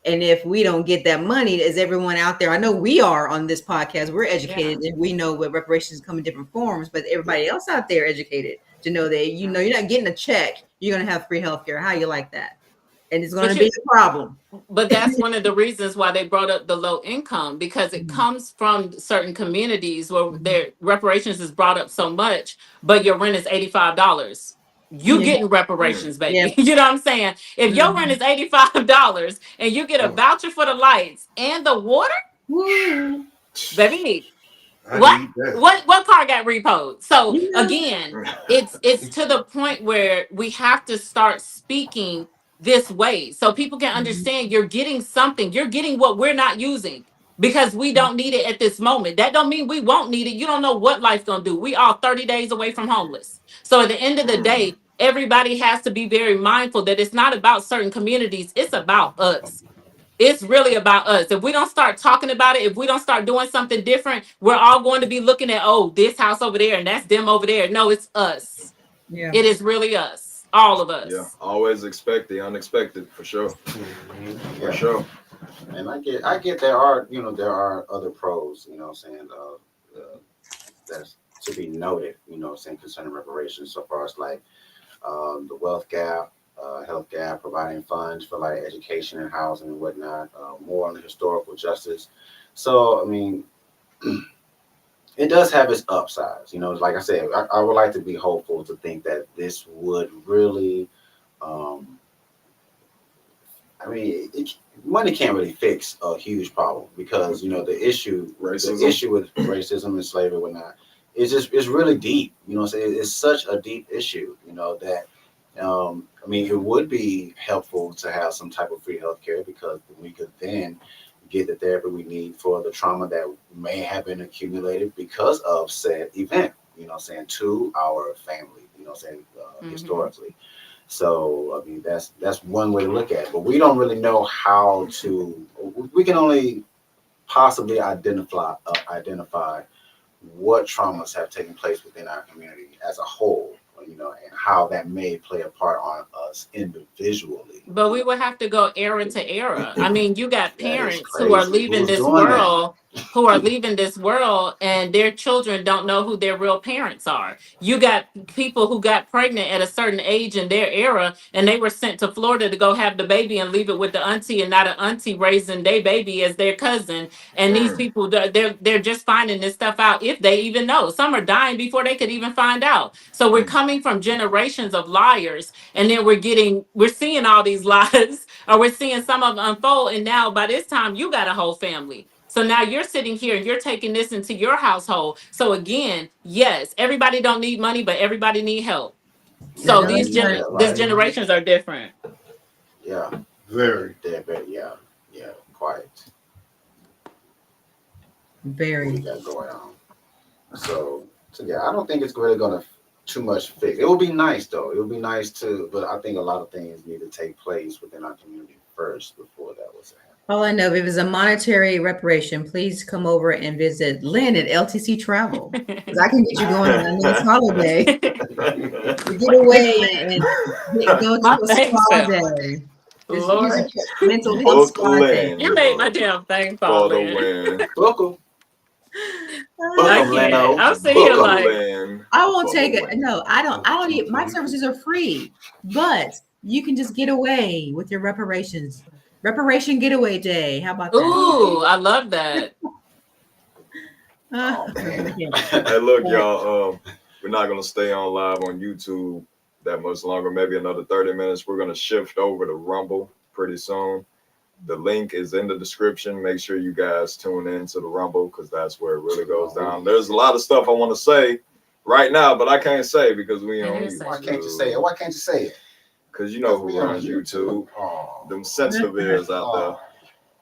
And if we don't get that money, as everyone out there, I know we are on this podcast, we're Yeah. educated and we know what reparations come in different forms, but everybody else out there educated to know that you're not getting a check, you're gonna have free healthcare. How you like that? And it's But gonna be you a problem. but that's one of the reasons why they brought up the low income because it comes from certain communities where their reparations is brought up so much, but your rent is $85. You Yeah. getting Mm. reparations, Yeah. baby. You know what I'm saying? If your rent is $85 and you get a voucher for the lights and the water, Woo. baby, I what need that. what car got repoed? So Yeah. again, it's to the point where we have to start speaking this way so people can understand you're getting something, you're getting what we're not using because we don't need it at this moment. That don't mean we won't need it. You don't know what life's gonna do. We are 30 days away from homeless. So at the end of the Mm. day, everybody has to be very mindful that it's not about certain communities, it's about us. It's really about us. If we don't start talking about it, if we don't start doing something different, we're all going to be looking at, oh, this house over there and that's them over there. No, it's us. Yeah. It is really us. All of Yeah, us. always expect the unexpected for sure. For Yeah. sure. And I get there are other pros, what I'm saying, that's to be noted, what I'm saying, concerning reparations so far as like the wealth gap, health gap, providing funds for like education and housing and whatnot, more on the historical justice. So I mean, it does have its upsides. Like I said, I would like to be hopeful to think that this would really, um, I mean, money can't really fix a huge problem because the Racism. issue with racism and slavery and whatnot is just it's really deep. It's such a deep issue. That I mean, it would be helpful to have some type of free healthcare because we could then get the therapy we need for the trauma that may have been accumulated because of said event, to our family, historically. So, I mean, that's one way to look at it. But we don't really know how to, we can only possibly identify what traumas have taken place within our community as a whole, and how that may play a part on us individually. But we would have to go era to era. I mean, you got That is parents who are crazy. leaving Who's this doing that? world, and their children don't know who their real parents are. You got people who got pregnant at a certain age in their era, and they were sent to Florida to go have the baby and leave it with the auntie, and not an auntie raising their baby as their cousin. And these people, they're just finding this stuff out if they even know. Some are dying before they could even find out. So we're coming from generations of liars, and then we're seeing all these lies, or we're seeing some of them unfold, and now by this time you got a whole family. So now you're sitting here and you're taking this into your household. So again, yes, everybody don't need money, but everybody need help. So No, that's right. these generations are different. Yeah, Very. yeah, quite. What we Very. got going on. So yeah, I don't think it's really gonna too much fix. It would be nice though. It would be nice but I think a lot of things need to take place within our community first before that was happen. All I know, if it's a monetary reparation, please come over and visit Lynn at LTC Travel. Because I can get you going on a nice holiday. Get away and go to My a thanks, spa family. day. Just use Lord, a mental health Book spa day. Lynn you made my damn thing fall for the in. win. Book I 'em, can't. Leno. I'm sitting Book here 'em. like, Lynn I won't for take the it. win. No, I don't even, my services are free, but you can just get away with your reparations. Reparation getaway day. How about that? ooh, I love that. Oh man. Hey, look, y'all. We're not gonna stay on live on YouTube that much longer. Maybe another 30 minutes. We're gonna shift over to Rumble pretty soon. The link is in the description. Make sure you guys tune in to the Rumble because that's where it really goes down. There's a lot of stuff I want to say right now, but I can't say because we on YouTube. Why can't you say it? Why can't you say it? Because you know who runs YouTube. Oh. Them sensitive ears out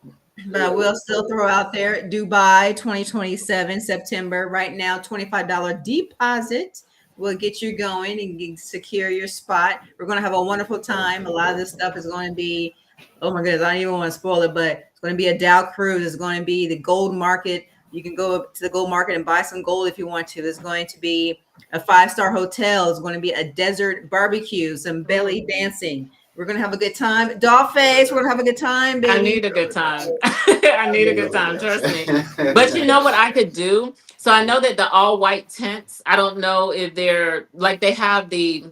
there. But I will still throw out there Dubai 2027 September. Right now, $25 deposit will get you going and secure your spot. We're going to have a wonderful time. A lot of this stuff is going to be, oh my goodness, I don't even want to spoil it, but it's going to be a Dow cruise. It's going to be the gold market. You can go to the gold market and buy some gold if you want to. There's going to be a 5-star hotel. It's going to be a desert barbecue, some belly dancing. We're going to have a good time. Dollface, we're going to have a good time, baby. I need a good time. I need a good time. Trust me. But you know what I could do? So I know that the all white tents, I don't know if they're like they have the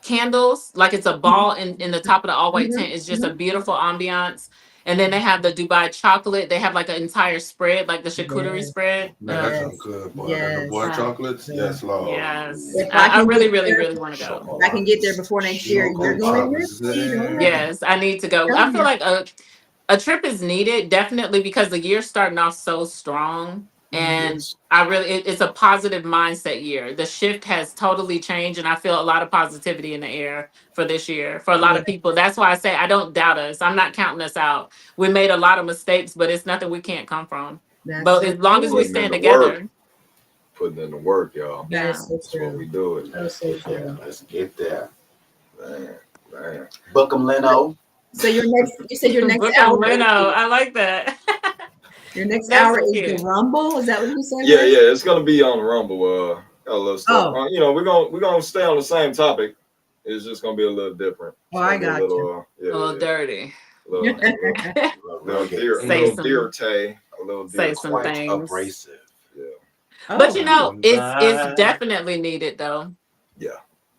candles, like it's a ball in the top of the all white tent. It's just a beautiful ambiance. And then they have the Dubai chocolate. They have like an entire spread, like the charcuterie spread. Man, that sounds good, boy. And the boy Yes. chocolates, yes, Lord. Yes. If I really, get really, there- really want to go. if I can get there before next year, you're going with me. Don't worry. Yes, I need to go. I feel like a trip is needed, definitely, because the year's starting off so strong. And Yes. it's a positive mindset year. The shift has totally changed, and I feel a lot of positivity in the air for this year for a lot of people. That's why I say I don't doubt us. I'm not counting us out. We made a lot of mistakes, but it's nothing we can't come from. But as long as we stand together, putting in the work, y'all. That is so That's what true. we do it. That is so true. Yeah, let's get there. Man. Book 'em, Leno. So you said your next Book hour. Leno. I like that. Your next That's hour so is cute. the Rumble. Is that what you said? Yeah, Ray? yeah, it's gonna be on Rumble. Got a little stuff. Oh. You know, we're gonna stay on the same topic. It's just gonna be a little different. Oh, I got you. A little dirty. Little dear tay. A little Say dear some Quite things. abrasive. Yeah. But you know, it's definitely needed though. Yeah.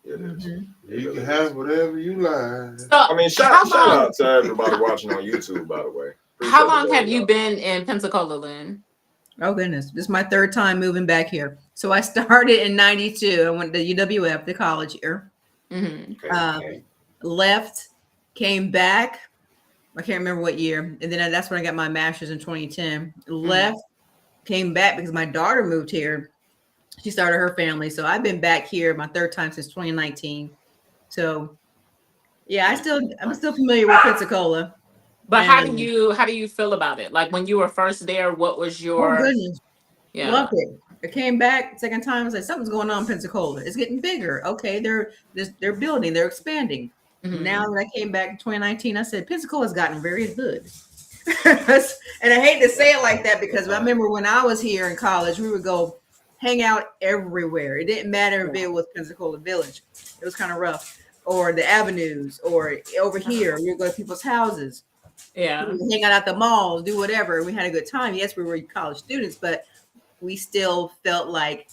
It is. Mhm. You can have whatever you like. So I mean, shout how long, out to everybody watching on YouTube, by the way. how Appreciate long it, have you y'all. been in Pensacola, Lynn? Oh goodness, this is my third time moving back here. So I started in '92. I went to UWF, the college here. Mm-hmm. Okay. Left, came back. I can't remember what year, and then that's when I got my master's in 2010. Left, came back because my daughter moved here. She started her family, so I've been back here my third time since 2019. So, yeah, I'm still familiar with Pensacola. But And how do you feel about it? Like when you were first there, what was oh your goodness, yeah. loved it. I came back second time. I was like, something's going on in Pensacola. It's getting bigger. Okay, they're building, they're expanding. Now Mhm. that I came back in 2019, I said Pensacola's gotten very good. And I hate to say it like that because I remember when I was here in college, we would go hang out everywhere. It didn't matter if it was Pensacola Village. It was kind of rough. Or the avenues, or over here, we would go to people's houses. We Yeah. would hang out at the malls, do whatever. We had a good time. Yes, we were college students, but we still felt like,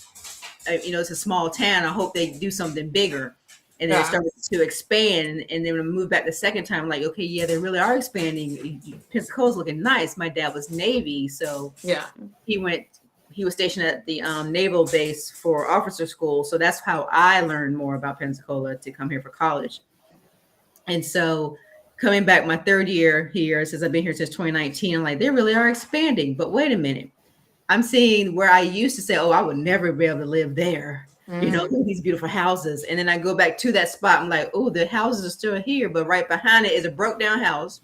it's a small town. I hope they do something bigger. And then it Yeah. started to expand. And then when we moved back the second time, like, okay, yeah, they really are expanding. Pensacola's looking nice. My dad was Navy. So Yeah. he went, he was stationed at the naval base for officer school. So that's how I learned more about Pensacola to come here for college. And so coming back my third year here, since I've been here since 2019, I'm like, they really are expanding. But wait a minute. I'm seeing where I used to say, oh, I would never be able to live there. Mm. These beautiful houses. And then I go back to that spot. I'm like, oh, the houses are still here. But right behind it is a broke down house.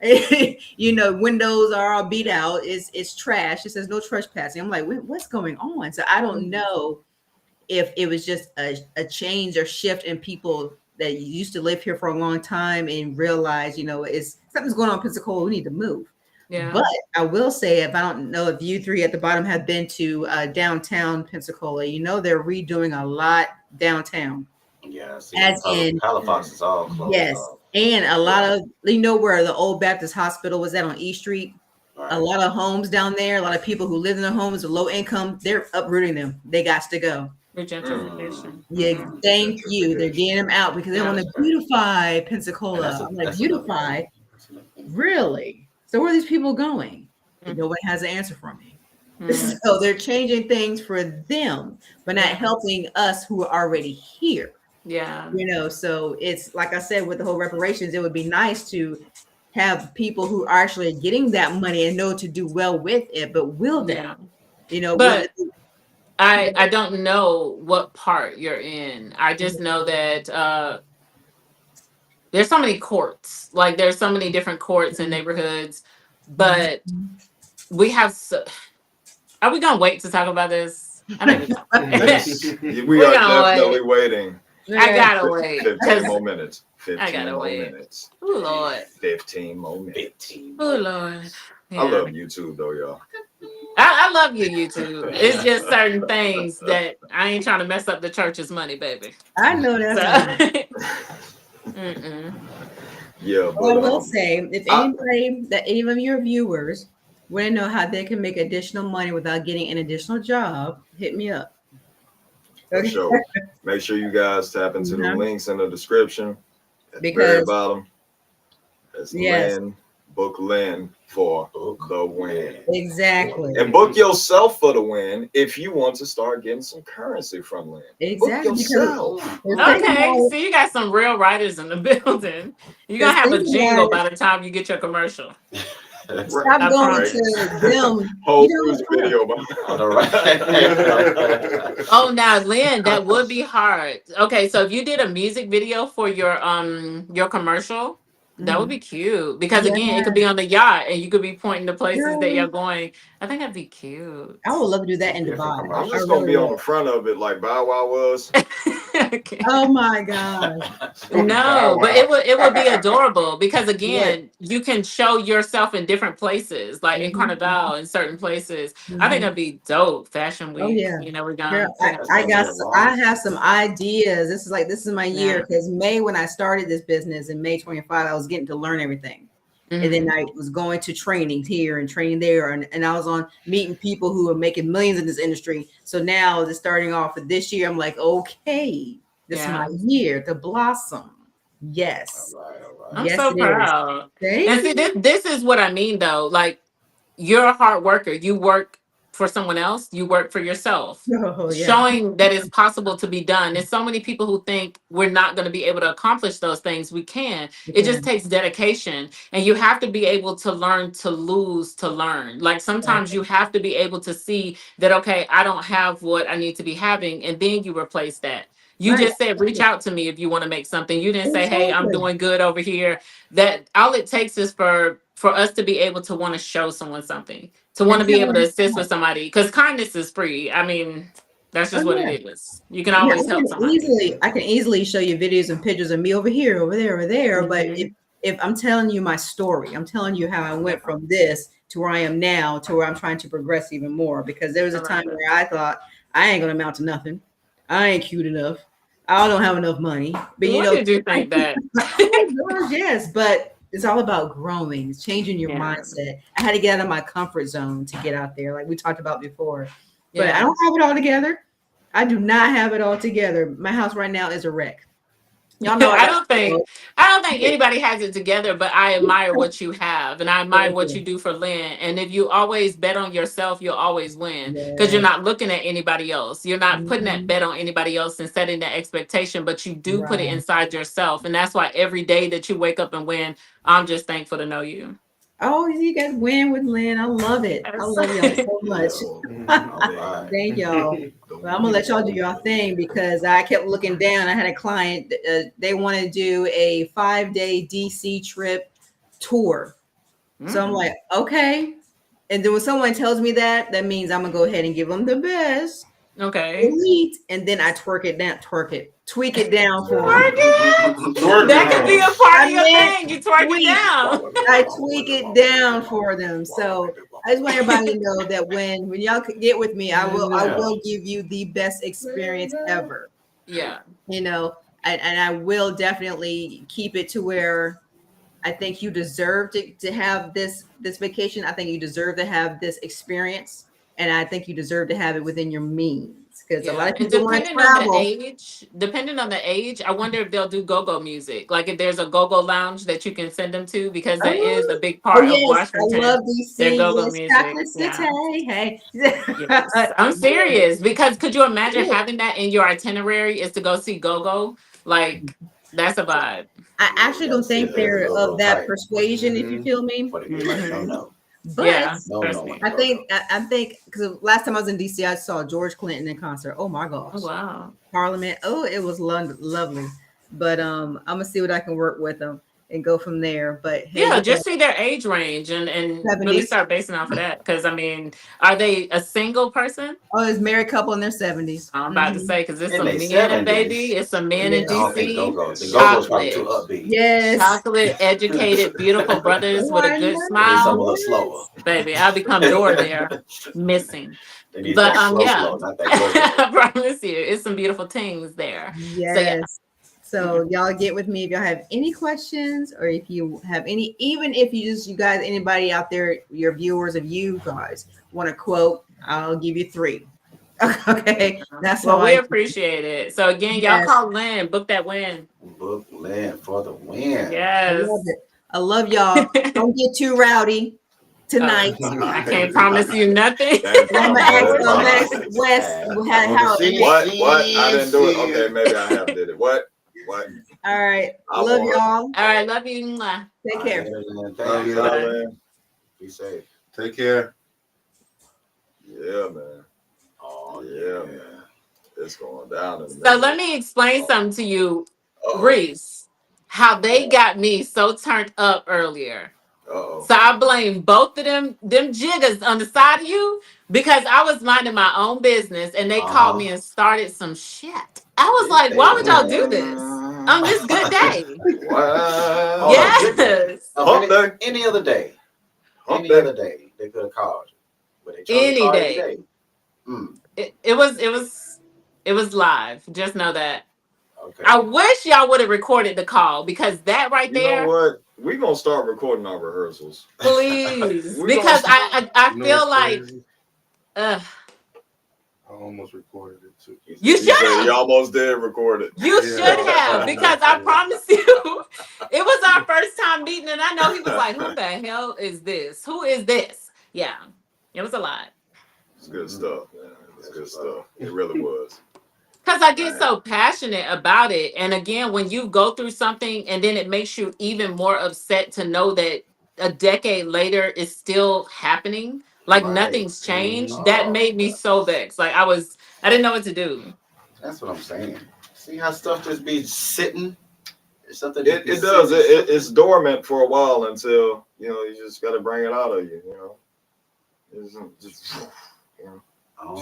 Windows are all beat out. It's trash. It says no trespassing. I'm like, what's going on? So I don't know if it was just a change or shift in people that used to live here for a long time and realize, it's something's going on in Pensacola. We need to move. Yeah. But I will say, if I don't know if you three at the bottom have been to downtown Pensacola, they're redoing a lot downtown. Yeah, see, As in, Halifax is all closed yes, off. and a lot Yeah. of where the old Baptist Hospital was at on East Street. A Right. lot of homes down there, a lot of people who live in their homes with low income, they're uprooting them. They got to go. Regentrification. Yeah, Mhm. thank you. They're getting them out because they Yeah. want to That's great. beautify And Pensacola. I'm like, that's another beautify? thing. That's another thing. Really? So where are these people going? And Mhm. nobody has an answer for me. Mhm. So they're changing things for them, but not Yeah. helping us who are already here. Yeah. So it's like I said with the whole reparations, it would be nice to have people who are actually getting that money and know to do well with it, but will they? Yeah. Will But I don't know what part you're in. I just know that there's so many courts. Like there's so many different courts and neighborhoods, but we have are we gonna wait to talk about this? I think we Yes, can. we We're are gonna definitely wait. waiting. I gotta wait 15 because more minutes. I 15 gotta more wait. minutes. Oh Lord. 15 more minutes. 15 Oh Lord. I Yeah. love YouTube though, y'all. I love you, YouTube. It's just certain things that I ain't trying to mess up the church's money, baby. I know that's So, right. mm-mm. Yeah, Well, I but will say, if I, any of your viewers want to know how they can make additional money without getting an additional job, hit me up. for Okay. sure. Make sure you guys tap into the Mhm. links in the description at the very Because bottom. That's yes, Lynn, book Lynn for the win. exactly, And book yourself for the win if you want to start getting some currency from Lynn. Book exactly. yourself. Because think Okay, about see, you got some real writers in the building. You're because gonna have a think about jingle it. by the time you get your commercial. Right. Stop I going Right. promise. to them. Whole You music video. On the right. Oh, now, Lynn, that would be hard. Okay, so if you did a music video for your commercial, that would Mhm. be cute. Because Yeah, again, it could be on the yacht and you could be pointing to places that you're girl, going. I think that'd be cute. I would love to do that in Different Dubai. I'm I just commercials. gonna really be on would. the front of it like Bow Wow was. Okay. Oh my god. It's gonna be Bow No, but Wow. it would be adorable because Yes. again, you can show yourself in different places, like in Mhm. Carnival in certain places. I think Mhm. that'd be dope. Fashion Oh Week, yeah. we're Girl, gonna we're I, gonna That's I gonna be got a I launch. have some ideas. This is my year yeah. because May when I started this business in May 25, I was getting to learn everything. And then Mhm. I was going to trainings here and training there, and I was on meeting people who are making millions in this industry. So now, just starting off with this year, I'm like, okay, this is my Yeah. year to blossom. All Yes, right, all right. I'm yes, so it is. proud. Thank And see, you. this is what I mean though. Like you're a hard worker. You work for someone else, you work for yourself. Oh yeah, Showing that it's possible to be done. There's so many people who think we're not going to be able to accomplish those things. We can. you It just can. takes dedication. And you have to be able to learn to lose to learn. Like sometimes you have to be able to see that, okay, I don't have what I need to be having. And then you replace that. You Right. just said reach out to me if you want to make something. You didn't say, hey, I'm Exactly. doing good over here. That all it takes is for us to be able to want to show someone something, to want And to be tell able to them, assist with somebody. Because kindness is free. I mean, that's oh just what it yeah. is. You can Yeah, always help somebody. I can easily show you videos and pictures of me over here, over there, over there. But Mhm. if I'm telling you my story, I'm telling you how I went from this to where I am now to where I'm trying to progress even more. Because there was I a love time it. where I thought I ain't gonna amount to nothing. I ain't cute enough. I don't have enough money. But When did you think that? oh gosh, yes. But it's all about growing, it's changing your Yeah. mindset. I had to get out of my comfort zone to get out there, like we talked about before. But I Yeah. don't have it all together. I do not have it all together. My house right now is a wreck. Y'all know I I got don't think anybody has it together, but I admire what you have and I admire thank what you. you do for Lynn. And if you always bet on yourself, you'll always win because you're Yes. not looking at anybody else. You're not putting that Mhm. bet on anybody else and setting that expectation, but you do put it Right. inside yourself. And that's why every day that you wake up and win, I'm just thankful to know you. Oh, you guys win with Lynn. I love it. I Yes. love y'all so much. Yo, all right. Thank y'all. Well, I'm gonna let y'all do your thing because I kept looking down. I had a client. They want to do a 5-day DC trip tour. So I'm Mm, like, okay. And then when someone tells me that, that means I'm gonna go ahead and give them the best. okay. Elite, and then I tweak it down for them. Twerk it. Twerk it That could be on a 'em. part I of your meant thing. You twerk it tweak. down. I tweak it down for them. So I just want everybody to know that when y'all get with me, I Yeah. will give you the best experience ever. Yeah. You know, and I will definitely keep it to where I think you deserve to have this vacation. I think you deserve to have this experience, and I think you deserve to have it within your means because a lot Yeah, of and people want to travel. depending on the age, I wonder if they'll do go-go music. Like if there's a go-go lounge that you can send them to, because that is a Oh, big oh part of yes, I Washington. love Their DC. go-go Yes, music. Chocolate Yeah. City. Hey, Yes. I'm yes. serious. Because could you imagine having that in your itinerary is to go see go-go? Like that's a vibe. I Yeah, we actually gotta don't see think if there's a they're of go-go that type persuasion, if you feel me. for the be like, no, Hmm. no. But Yeah, No, trust no on me. the go-go. I think because last time I was in DC, I saw George Clinton in concert. Oh my Oh gosh, wow. Parliament. Oh, it was lovely. But I'm gonna see what I can work with them and go from there. But hey, Yeah, you just guys, see their age range and really 70s. start basing off of that. Because I mean, are they a single person? Oh, it's married couple in their 70s. I'm about to Mhm. say because it's In some their men, 70s. baby. It's some men in I Yes, don't think DC. go-go. The go-go's probably too Chocolate, upbeat. yes. chocolate, educated, beautiful brothers Oh, with a I good love They need it. something smile. a little slower. Yes. Baby, I'll become door there, missing. They need But that slow, yeah, slow, not that go-go. I promise you, it's some beautiful things there. So yeah. Yes. So y'all get with me if y'all have any questions or if you have any, even if you guys, anybody out there, your viewers of you guys want to quote, I'll give you 3. Okay. That's how Well, we I, appreciate it. So again, y'all yes, call Lynn, book that win. Book land for the win. I love Yes. it. I love y'all. Don't get too rowdy tonight. I can't promise you nothing. Can't And I'm gonna promise ask everybody. Wes On the how. scene, What? I didn't do it. scene. Okay, maybe I have did it. What? All right. I Love won. y'all. All right, love you. Mwah. Take All care. right, man. Love Thank you. you. Yeah, Bye. man. Be safe. Take care. Yeah, man. Oh, Yeah, man. It's going down in a So minute. let me explain something to you, Uh-oh. Reese, how they got me so turned up earlier. Uh-oh. So I blame both of them jiggers on the side of you because I was minding my own business and they called me and started some shit. I was Did like, they why would y'all now? do this on this good day? Wow. Hold on. Yes, Hump day. Any other day. Hump Any day. other day, they could have called you. But they chose to any call you day. today. Mm, It was live. Just know that. okay. I wish y'all would have recorded the call because that right You know there, what? We're gonna start recording our rehearsals. please, We're gonna because start. I You know feel what's like crazy? uh, I almost recorded it too. you He should said he have. almost did record it. You Yeah, should have, because I almost promise you, it was our first time meeting, and I know he was like, "Who the hell is this? Who is this?" Yeah, it was a lot. It's good stuff, man. It's good stuff. It really was. Because I get Man. so passionate about it, and again, when you go through something, and then it makes you even more upset to know that a decade later it's still happening, like Right. nothing's changed. That Oh, made me so vexed. Like I didn't know what to do. that's what I'm saying. See how stuff just be sitting? It's something It does. It's dormant for a while until, you know, you just got to bring it out of you, you know. It's just, you know.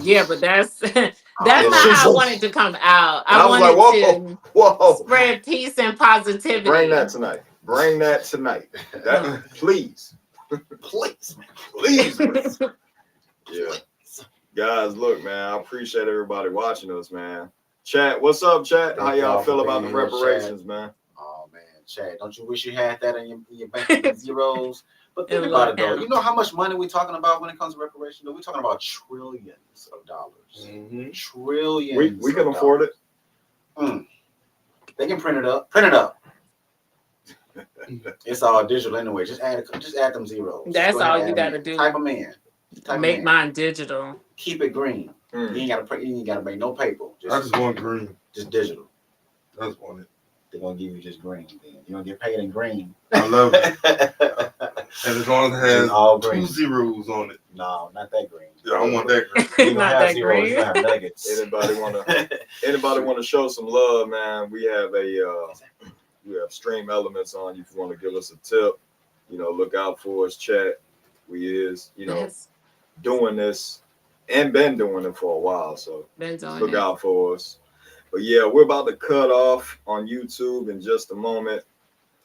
Yeah, but that's Oh, not how I Jesus. want it to come out. And I was wanted like, whoa. to spread peace and positivity. Bring that tonight. Bring that tonight. That please. Please, man. Please. Man. Yeah. Guys, look, man, I appreciate everybody watching us, man. Chat, what's up, chat? How y'all feel about the reparations, man? Oh man, Chad, don't you wish you had that in your bank zeros? But think In about it though. lockdown. You know how much money we're talking about when it comes to reparations? We're talking about trillions of dollars. Mm-hmm. Trillions. We can afford it. They can print it up. Print it up. It's all digital anyway. Just add them zeros. That's Go ahead all and you add got to them in. do. Type them in. Make mine digital. Keep it green. You ain't gotta make no paper. I just want green. Just digital. I just want it. They're gonna give you just green. Then you're gonna get paid in green. I love it. And as long as it has all 2 green. zeros on it. No, not that green. Yeah, I want that green. You don't Not have that zeros. green. You don't have nuggets. Anybody wanna show some love, man? We have we have stream elements on. If you want to give us a tip, you know, look out for us, chat. We is, you know, doing this and been doing it for a while. So look out for us. But yeah, we're about to cut off on YouTube in just a moment.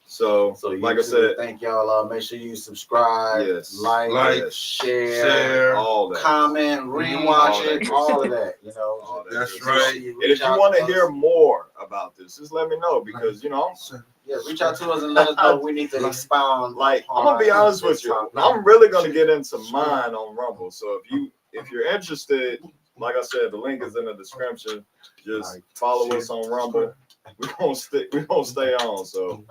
So like I said, thank y'all. Make sure you subscribe, like, share, all that, comment, rewatch it, all of that. You know, all that. That's right. And if you want to hear more about this, just let me know because you know. Yeah, reach out to us and let us know. We need to expound. Like, I'm gonna be honest with you. I'm really gonna get into mine on Rumble. So if you're interested, like I said, the link is in the description. Just follow us on Rumble. We're gonna stay on. So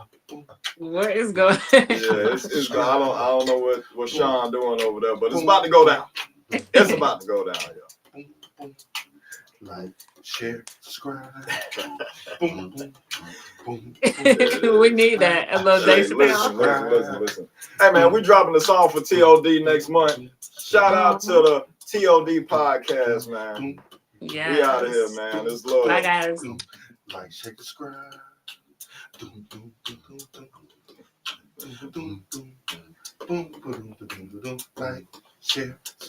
what is going? it's I don't know what Sean doing over there, but it's about to go down. It's about to go down, y'all. Like, share, subscribe. Boom, boom, boom. We need that. A little Dave Chappelle. Listen. Hey man, we dropping the song for TOD next month. Shout out to the TOD podcast, man. Yeah. We out of here, man. It's love. Bye guys. Like, share, subscribe. Like, share, subscribe.